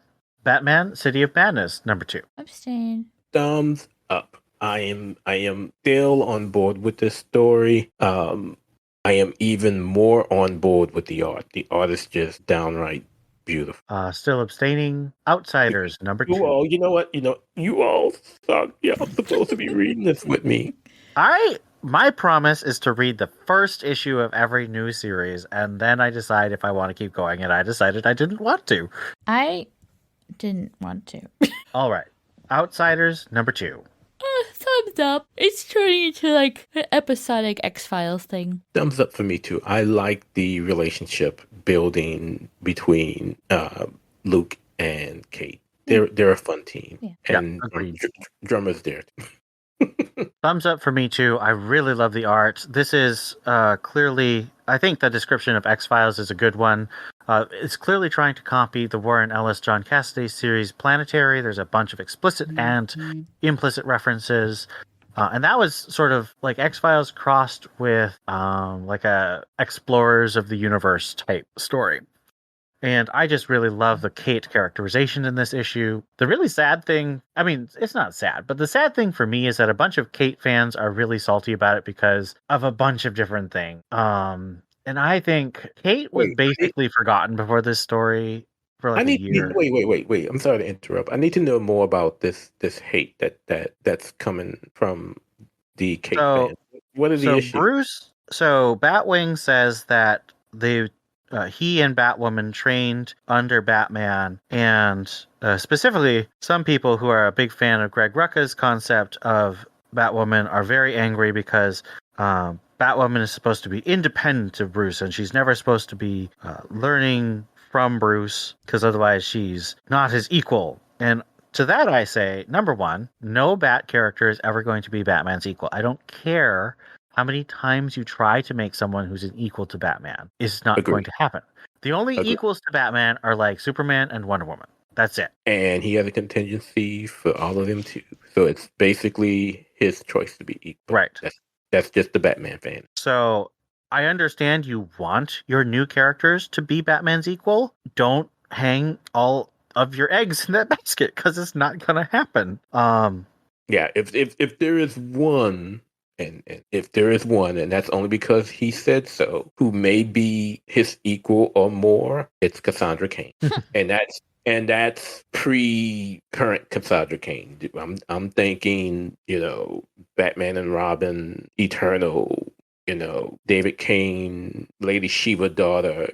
Batman, City of Madness, number 2. Abstain. Thumbs up. I am still on board with this story. I am even more on board with the art. The art is just downright beautiful. Still abstaining. Outsiders, number 2. You know what? You all suck. Y'all supposed to be reading this with me. I My promise is to read the first issue of every new series, and then I decide if I want to keep going, and I decided I didn't want to. I didn't want to. All right. Outsiders, number 2. Thumbs up. It's turning into like an episodic X-Files thing. Thumbs up for me too. I like the relationship building between Luke and Kate. They're a fun team, and drummers there. Thumbs up for me too. I really love the art. This is clearly, I think the description of X-Files is a good one. It's clearly trying to copy the Warren Ellis, John Cassaday series Planetary. There's a bunch of explicit and implicit references. And that was sort of like X-Files crossed with like a Explorers of the Universe type story. And I just really love the Kate characterization in this issue. The really sad thing, I mean, it's not sad, but the sad thing for me is that a bunch of Kate fans are really salty about it because of a bunch of different things. And I think Kate was basically forgotten before this story for like a year. Wait. I'm sorry to interrupt. I need to know more about this hate that's coming from the Kate fans. What is the issue? So Batwing says that he and Batwoman trained under Batman, and specifically, some people who are a big fan of Greg Rucka's concept of Batwoman are very angry because Batwoman is supposed to be independent of Bruce, and she's never supposed to be learning from Bruce, because otherwise she's not his equal. And to that I say, number one, no Bat character is ever going to be Batman's equal. I don't care how many times you try to make someone who's an equal to Batman. It's not going to happen. The only equals to Batman are like Superman and Wonder Woman. That's it. And he has a contingency for all of them too. So it's basically his choice to be equal. Right. That's just the Batman fan. So I understand you want your new characters to be Batman's equal. Don't hang all of your eggs in that basket, because it's not going to happen. Yeah, if there is one... And if there is one, and that's only because he said so, who may be his equal or more, it's Cassandra Cain. and that's pre-current Cassandra Cain. I'm thinking, Batman and Robin, Eternal, David Cain, Lady Shiva daughter,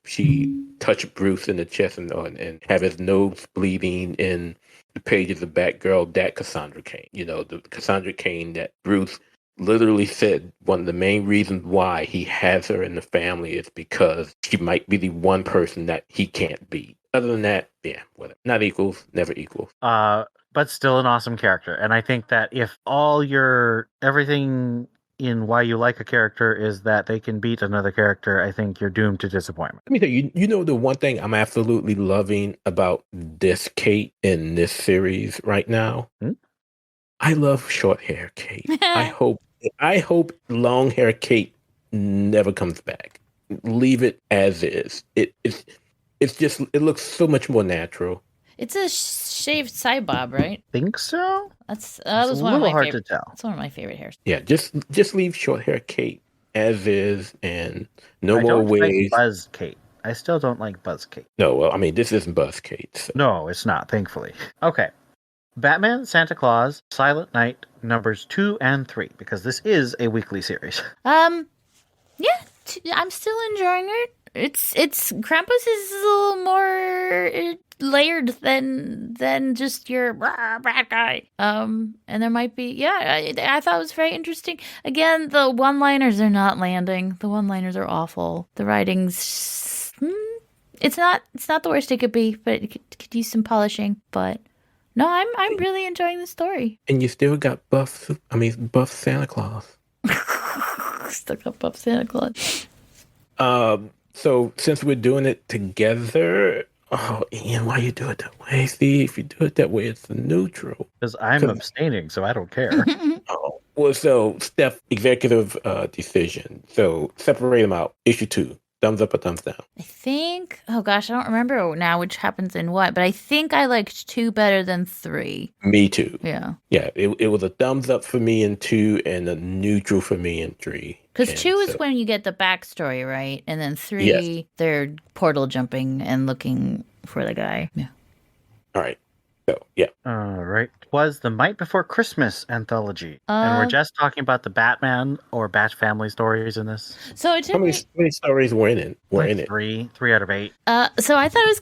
she touched Bruce in the chest and have his nose bleeding in the pages of Batgirl, that Cassandra Cain. The Cassandra Cain that Bruce literally said one of the main reasons why he has her in the family is because she might be the one person that he can't beat. Other than that, yeah, whatever. Not equals, never equals. But still an awesome character. And I think that if everything in why you like a character is that they can beat another character, I think you're doomed to disappointment. Let me tell you, the one thing I'm absolutely loving about this Kate in this series right now? I love short hair Kate. I hope long hair Kate never comes back. Leave it as is. It looks so much more natural. It's a shaved side bob, right? Think so? That was one of my favorite. To tell. That's one of my favorite hairs. Yeah, just leave short hair Kate as is, and no more ways. Like Buzz Kate. I still don't like Buzz Kate. No, well, I mean, this isn't Buzz Kate. So. No, it's not. Thankfully. Okay, Batman, Santa Claus, Silent Night, numbers 2 and 3, because this is a weekly series. Yeah, I'm still enjoying it. It's Krampus is a little more layered than just your bad guy. And there might be, I thought it was very interesting. Again, the one-liners are not landing. The one-liners are awful. The writing's it's not the worst it could be, but it could use some polishing. But no, I'm really enjoying the story. And you still got buff Santa Claus. Still got buff Santa Claus. So since we're doing it together, Ian, why you do it that way? See, if you do it that way, it's neutral. Because I'm abstaining, so I don't care. So Steph, executive decision. So separate them out. Issue 2. Thumbs up or thumbs down? I think, I don't remember now which happens in what, but I think I liked 2 better than 3. Me too. Yeah. Yeah, it was a thumbs up for me in 2 and a neutral for me in 3. Because 2 is when you get the backstory, right? And then 3, they're portal jumping and looking for the guy. Yeah. All right. So, yeah. All right. Was the Might Before Christmas anthology. And we're just talking about the Batman or Bat family stories in this. So it How took many, me. how many stories were in it? Three out of 8. So I thought it was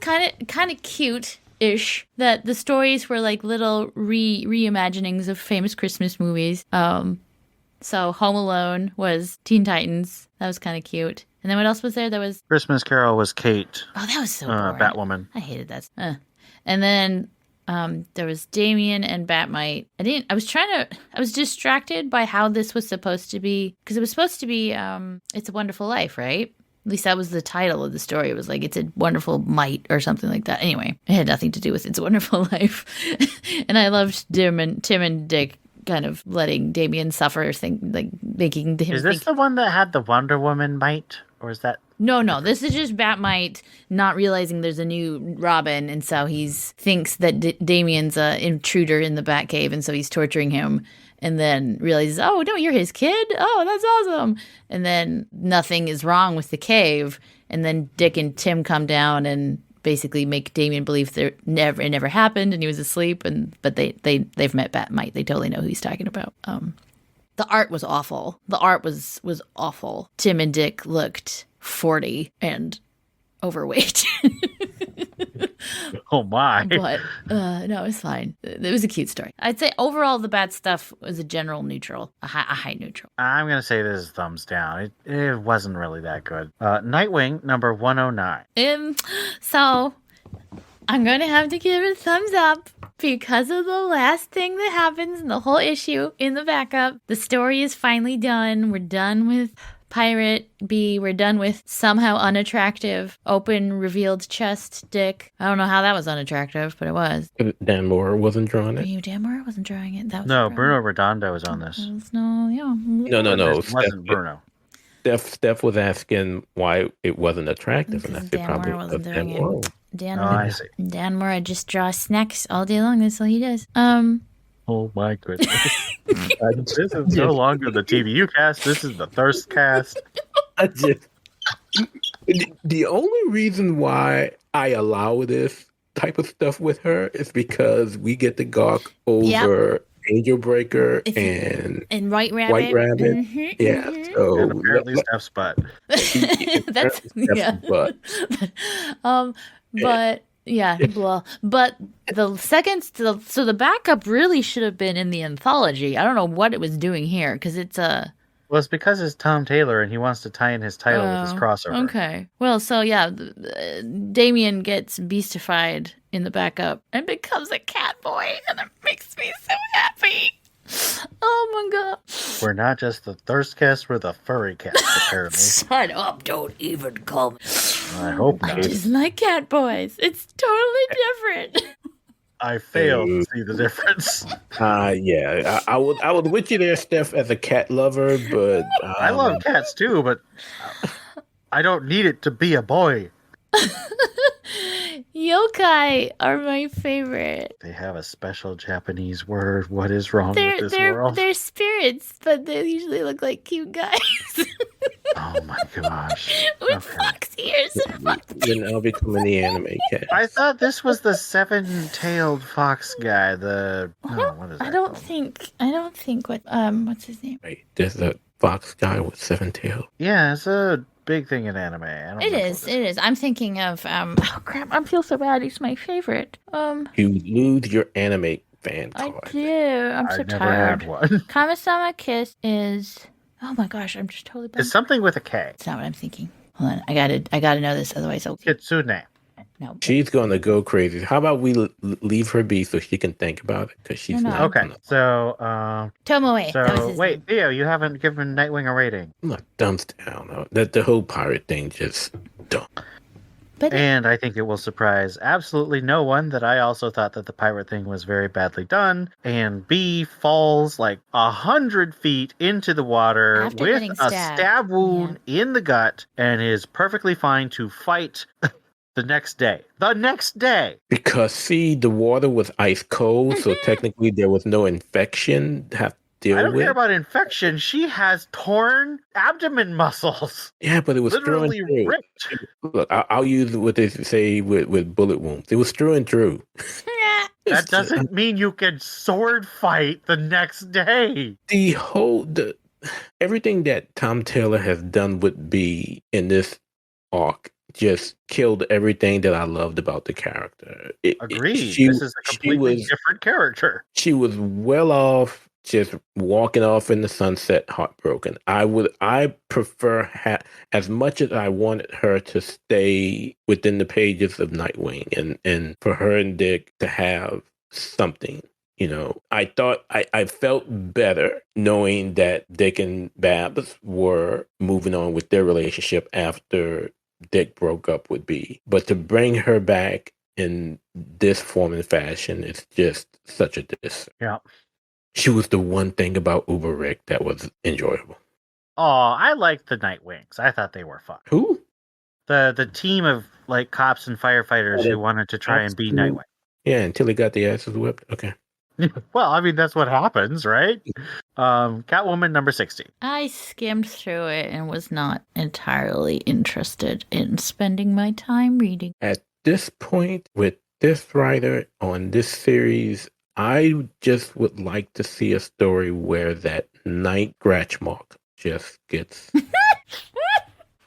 kind of cute-ish that the stories were like little reimaginings of famous Christmas movies. So Home Alone was Teen Titans. That was kind of cute. And then what else was there? There was Christmas Carol was Kate. Oh, that was so boring. Batwoman. I hated that. And then there was Damien and Batmite. I was distracted by how this was supposed to be, because it was supposed to be It's a Wonderful Life, right? At least that was the title of the story. It was like It's a Wonderful Might or something like that. Anyway, it had nothing to do with It's a Wonderful Life. And I loved Tim and Dick kind of letting Damien suffer, making him. Is this the one that had the Wonder Woman might, or is that? No. This is just Batmite not realizing there's a new Robin, and so he thinks that Damien's an intruder in the Batcave, and so he's torturing him, and then realizes, oh no, you're his kid. Oh, that's awesome. And then nothing is wrong with the cave, and then Dick and Tim come down and basically make Damien believe it never happened and he was asleep, but they've met Batmite. They totally know who he's talking about. The art was awful. The art was awful. Tim and Dick looked 40 and overweight. Oh my. But no, it was fine. It was a cute story. I'd say overall the bad stuff was a general neutral, a high neutral. I'm going to say this is thumbs down. It wasn't really that good. Nightwing number 109. So I'm going to have to give it a thumbs up because of the last thing that happens in the whole issue in the backup. The story is finally done. We're done with Pirate B. We're done with somehow unattractive, open, revealed chest Dick. I don't know how that was unattractive, but it was. Dan Moore wasn't drawing it? Dan Moore wasn't drawing it? That was No, Bruno Redondo was on this. No. No. It wasn't Bruno. Steph was asking why it wasn't attractive, and I said Dan probably Moore wasn't Dan doing Moore. Dan I see. Dan Moore just draws snacks all day long. That's all he does. Oh my goodness. This is no longer the TVU cast. This is the Thirst cast. The only reason why I allow this type of stuff with her is because we get to gawk over Angel Breaker and White Rabbit. Mm-hmm, yeah. Mm-hmm. So And apparently Steph's butt. That's butt. But yeah, blah. But the backup really should have been in the anthology. I don't know what it was doing here because it's a. Well, it's because it's Tom Taylor and he wants to tie in his title with his crossover. Okay. Well, so yeah, Damien gets beastified in the backup and becomes a cat boy, and it makes me so happy. Oh my god. We're not just the Thirst cast, we're the furry cast, apparently. Shut up, don't even call me. I hope I not. just like cat boys. It's totally different. I fail to see the difference. Yeah. I would with you there, Steph, as a cat lover, but I love cats too, but I don't need it to be a boy. Yokai are my favorite. They have a special Japanese word. What is wrong with this world? They're spirits, but they usually look like cute guys. Oh my gosh. With fox ears and fox Then I'll become the anime cat. I thought this was the seven-tailed fox guy. What is that? I don't think what's his name? Right. There's a fox guy with 7 tails. Yeah, it's a big thing in anime. It is. I'm thinking of oh crap, I feel so bad. He's my favorite. You lose your anime fan I card. do. I'm so I've never tired. had one. Kamisama Kiss is. Oh my gosh, I'm just totally. It's something with a K. It's not what I'm thinking. Hold on, I gotta know this, otherwise I'll. Kitsune. No. She's gonna go crazy. How about we leave her be so she can think about it? Because she's No. not. Okay, gonna- so Tomoe. that was his wait, name. Theo, you haven't given Nightwing a rating. I'm not thumbs down. That the whole pirate thing just dumb. But And I think it will surprise absolutely no one that I also thought that the pirate thing was very badly done. And B falls like 100 feet into the water After with getting a stabbed. stab wound in the gut and is perfectly fine to fight the next day. The next day! Because see, the water was ice cold, so technically there was no infection to have to deal I don't with. care about infection. She has torn abdomen muscles. Yeah, but it was Literally through and through. ripped. Look, I'll use what they say with bullet wounds. It was through and through. That doesn't mean you can sword fight the next day. Everything that Tom Taylor has done with B in this arc just killed everything that I loved about the character. Agreed. This is a completely different character. She was well off, just walking off in the sunset, heartbroken. I prefer, as much as I wanted her to stay within the pages of Nightwing, and for her and Dick to have something. I thought I felt better knowing that Dick and Babs were moving on with their relationship after Dick broke up with B. But to bring her back in this form and fashion is just such a diss. Yeah. She was the one thing about Uber Rick that was enjoyable. Oh, I liked the Nightwings. I thought they were fun. Who? The team of like cops and firefighters who wanted to try and be Nightwing. Yeah, until he got the asses whipped. Okay. Well, I mean, that's what happens, right? Catwoman number 60. I skimmed through it and was not entirely interested in spending my time reading. At this point, with this writer on this series, I just would like to see a story where that night scratch mark just gets...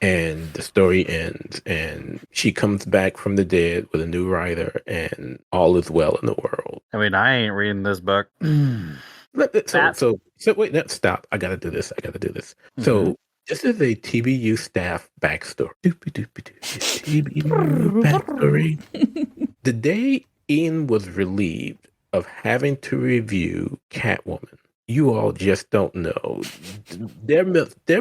and the story ends, and she comes back from the dead with a new writer, and all is well in the world. I mean, I ain't reading this book. So wait, no, stop. I gotta do this. Mm-hmm. So this is a TBU staff backstory. TBU backstory. The day Ian was relieved of having to review Catwoman, you all just don't know. There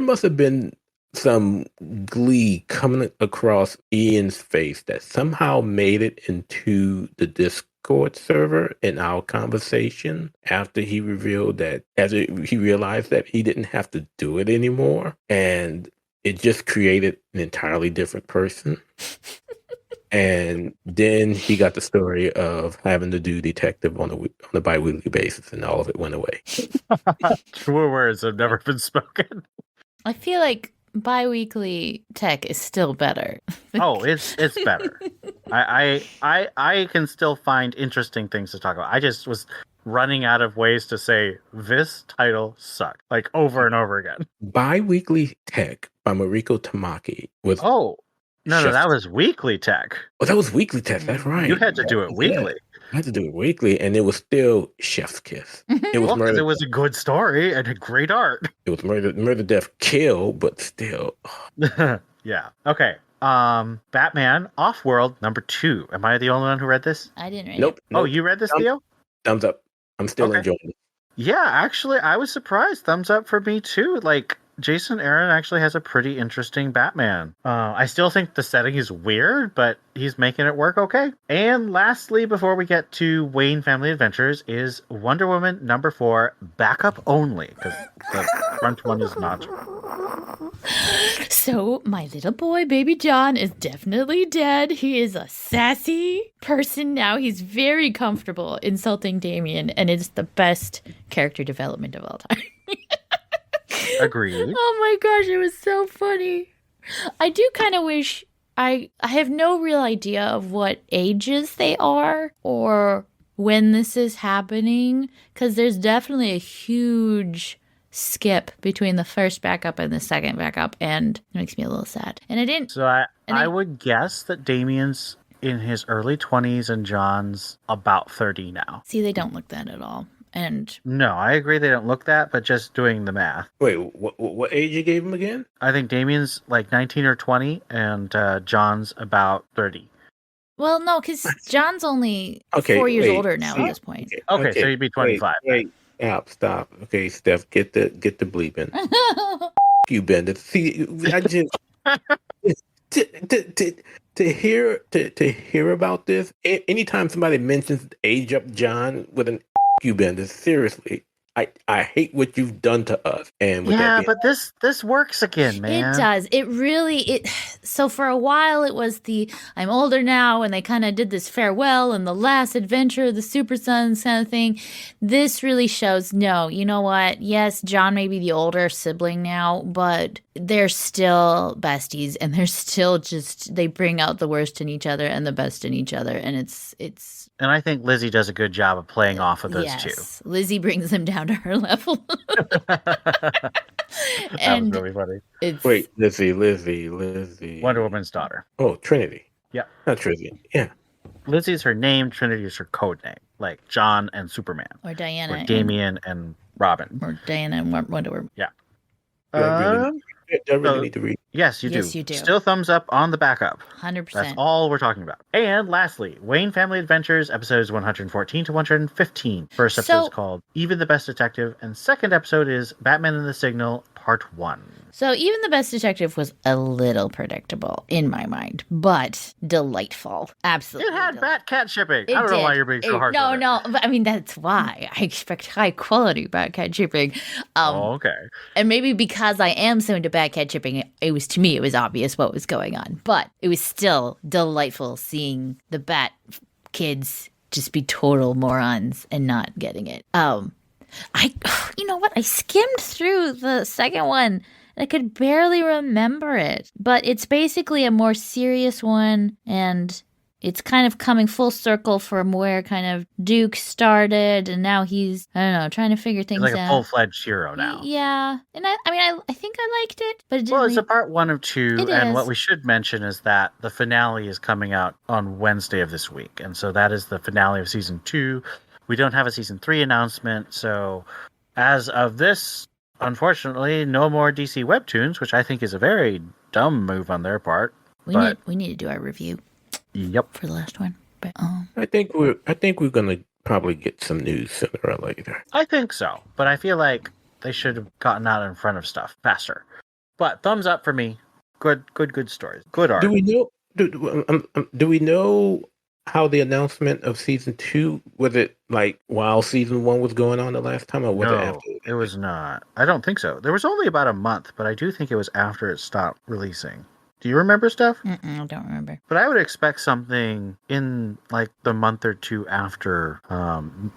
must have been some glee coming across Ian's face that somehow made it into the Discord server in our conversation after he revealed that, he realized that he didn't have to do it anymore, and it just created an entirely different person. And then he got the story of having to do detective on a bi-weekly basis, and all of it went away. Truer words have never been spoken. I feel like bi-weekly tech is still better. Oh, it's better. I can still find interesting things to talk about. I just was running out of ways to say this title sucked, like over and over again. Bi-weekly tech by Mariko Tamaki was... Oh, no, that was weekly tech. Oh, that was weekly tech. That's right. You had to do it weekly. I had to do it weekly, and it was still chef's kiss. It was murder. It was a good story and a great art. It was murder, death, kill, but still. Yeah. Okay. Batman Off-World number 2. Am I the only one who read this? I didn't read it. Oh, you read this, Theo? Thumbs up. I'm still enjoying it. Yeah, actually, I was surprised. Thumbs up for me too. Like, Jason Aaron actually has a pretty interesting Batman. I still think the setting is weird, but he's making it work okay. And lastly, before we get to Wayne Family Adventures, is Wonder Woman number 4, backup only, because the front one is not. So, my little boy, Baby John, is definitely dead. He is a sassy person now. He's very comfortable insulting Damien, and it's the best character development of all time. Agreed. Oh my gosh, it was so funny. I do kind of wish I have no real idea of what ages they are or when this is happening, because there's definitely a huge skip between the first backup and the second backup, and it makes me a little sad. And I didn't. So I would guess that Damien's in his early 20s and John's about 30 now. See, they don't look that at all. And no, I agree they don't look that, but just doing the math. Wait, what age you gave him again? I think Damien's like 19 or 20, and John's about 30. Well, no, because John's only 4 years older now at this point. Okay, so you'd be 25. Wait. Stop. Okay, Steph, get the bleeping. You, Bender. See, I just to hear about this. Anytime somebody mentions age up John with an you, Bender, seriously, I hate what you've done to us. And with but this works again, man. It does. It really. So for a while it was the I'm older now, and they kind of did this farewell and the last adventure of the Super Sons kind of thing. This really shows, no, you know what? Yes, John may be the older sibling now, but they're still besties, and they're still just, they bring out the worst in each other and the best in each other, and it's And I think Lizzie does a good job of playing off of those two. Lizzie brings them down to her level. That was really funny. Wait, Lizzie. Wonder Woman's daughter. Oh, Trinity. Yeah. Not Trinity. Yeah. Lizzie's her name, Trinity is her code name, like John and Superman. Or Diana. Or Damian and Robin. Or Diana and Wonder Woman. Yeah. Do I really need to read? Yes, you do. Yes, you do. Still thumbs up on the backup. 100%. That's all we're talking about. And lastly, Wayne Family Adventures, episodes 114 to 115. First episode is called Even the Best Detective, and second episode is Batman and the Signal, Part 1. So Even the Best Detective was a little predictable in my mind, but delightful. Absolutely. It had Bat-Cat shipping. I don't know why you're being so hard on it. No, but I mean, that's why. I expect high-quality Bat-Cat shipping. Okay. And maybe because I am so into Bat-Cat shipping, it was, to me, it was obvious what was going on. But it was still delightful seeing the Bat kids just be total morons and not getting it. You know what? I skimmed through the second one. I could barely remember it, but it's basically a more serious one, and it's kind of coming full circle from where kind of Duke started, and now he's, I don't know, trying to figure things out. He's like a full-fledged hero now. Yeah, and I think I liked it, but it didn't. Well, it's a part 1 of 2, and is. what we should mention is that the finale is coming out on Wednesday of this week, and so that is the finale of season 2. We don't have a season 3 announcement, so as of this, unfortunately, no more DC webtoons, which I think is a very dumb move on their part. We need to do our review. Yep. For the last one. But I think we're gonna probably get some news sooner or later. I think so, but I feel like they should have gotten out in front of stuff faster. But thumbs up for me. Good stories. Good art. Do we know? Do we know how the announcement of season 2, was it like while season 1 was going on the last time, or was it after? It was not. I don't think so. There was only about a month, but I do think it was after it stopped releasing. Do you remember, Steph? I don't remember. But I would expect something in like the month or two after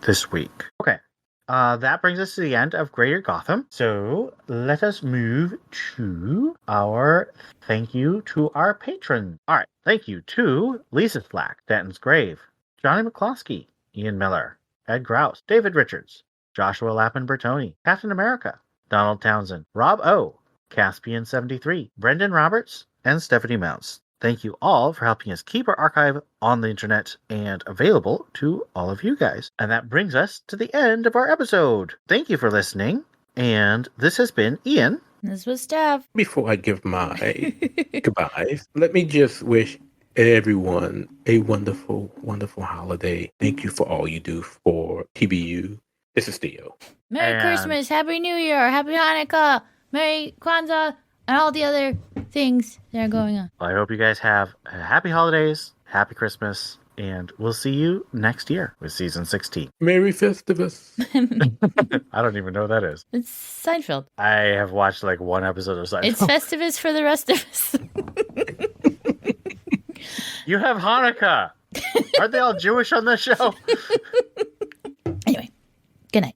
this week. Okay. That brings us to the end of Greater Gotham. So let us move to our thank you to our patrons. All right. Thank you to Lisa Slack, Denton's Grave, Johnny McCloskey, Ian Miller, Ed Grouse, David Richards, Joshua Lappin Bertoni, Captain America, Donald Townsend, Rob O, Caspian73, Brendan Roberts, and Stephanie Mounts. Thank you all for helping us keep our archive on the internet and available to all of you guys. And that brings us to the end of our episode. Thank you for listening. And this has been Ian. This was Steph. Before I give my goodbyes, let me just wish everyone a wonderful, wonderful holiday. Thank you for all you do for TBU. This is Theo. Merry Christmas, Happy New Year, Happy Hanukkah, Merry Kwanzaa, and all the other things that are going on. Well, I hope you guys have happy holidays, happy Christmas, and we'll see you next year with season 16. Merry Festivus. I don't even know what that is. It's Seinfeld. I have watched like one episode of Seinfeld. It's Festivus for the rest of us. You have Hanukkah. Aren't they all Jewish on this show? Anyway, good night.